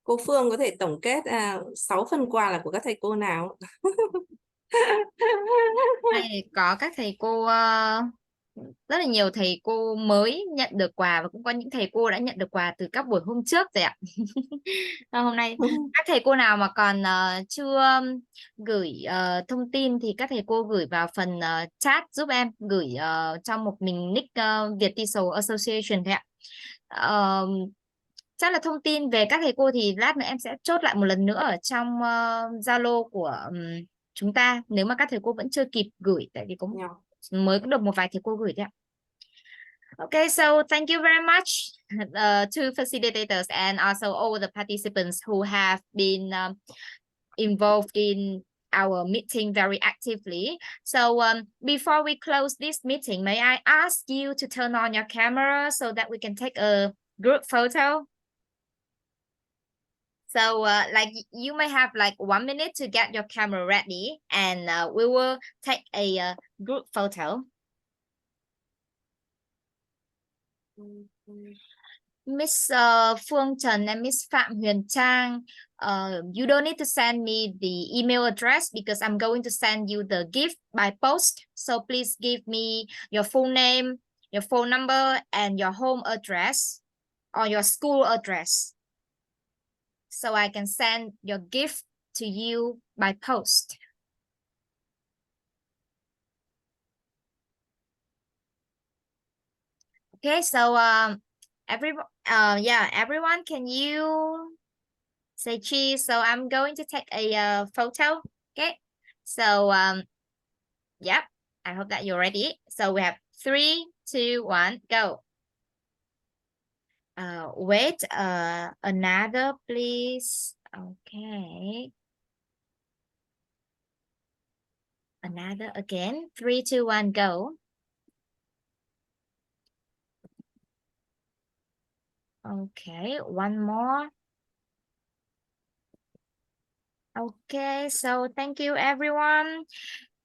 Cô Phương có thể tổng kết 6 phần quà là của các thầy cô nào?
Này, có các thầy cô rất là nhiều thầy cô mới nhận được quà, và cũng có những thầy cô đã nhận được quà từ các buổi hôm trước rồi ạ. Hôm nay các thầy cô nào mà còn chưa gửi thông tin thì các thầy cô gửi vào phần chat giúp em, gửi trong một mình nick Việt TESOL Association thôi ạ. Chắc là thông tin về các thầy cô thì lát nữa em sẽ chốt lại một lần nữa ở trong Zalo của chúng ta, nếu mà các thầy cô vẫn chưa kịp gửi, tại vì cũng mới có được một vài thầy cô gửi thôi ạ. Okay, so thank you very much to facilitators and also all the participants who have been involved in our meeting very actively. So before we close this meeting, may I ask you to turn on your camera so that we can take a group photo? So like you may have like 1 minute to get your camera ready, and we will take a group photo. Miss Phương Trần and Miss Phạm Huyền Trang, you don't need to send me the email address because I'm going to send you the gift by post. So please give me your full name, your phone number, and your home address or your school address, so I can send your gift to you by post. Okay, so everyone, can you say cheese? So I'm going to take a photo. Okay, so yep, I hope that you're ready. So we have 3, 2, 1, go. Wait, another, please. Okay. Another again. 3, 2, 1, go. Okay, one more. Okay, so thank you, everyone.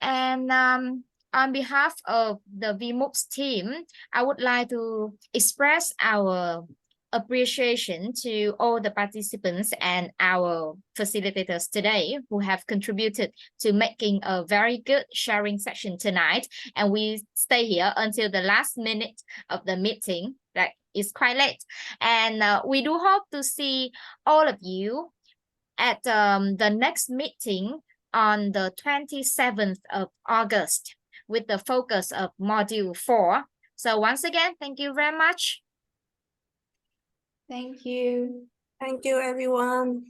And on behalf of the VMOOCs team, I would like to express our appreciation to all the participants and our facilitators today who have contributed to making a very good sharing session tonight. And we stay here until the last minute of the meeting. That is quite late. And we do hope to see all of you at the next meeting on the 27th of August with the focus of Module 4. So once again, thank you very much.
Thank you.
Thank you, everyone.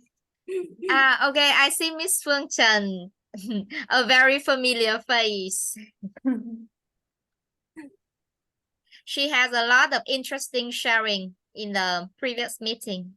Okay, I see Miss Phương Trần, a very familiar face. She has a lot of interesting sharing in the previous meeting.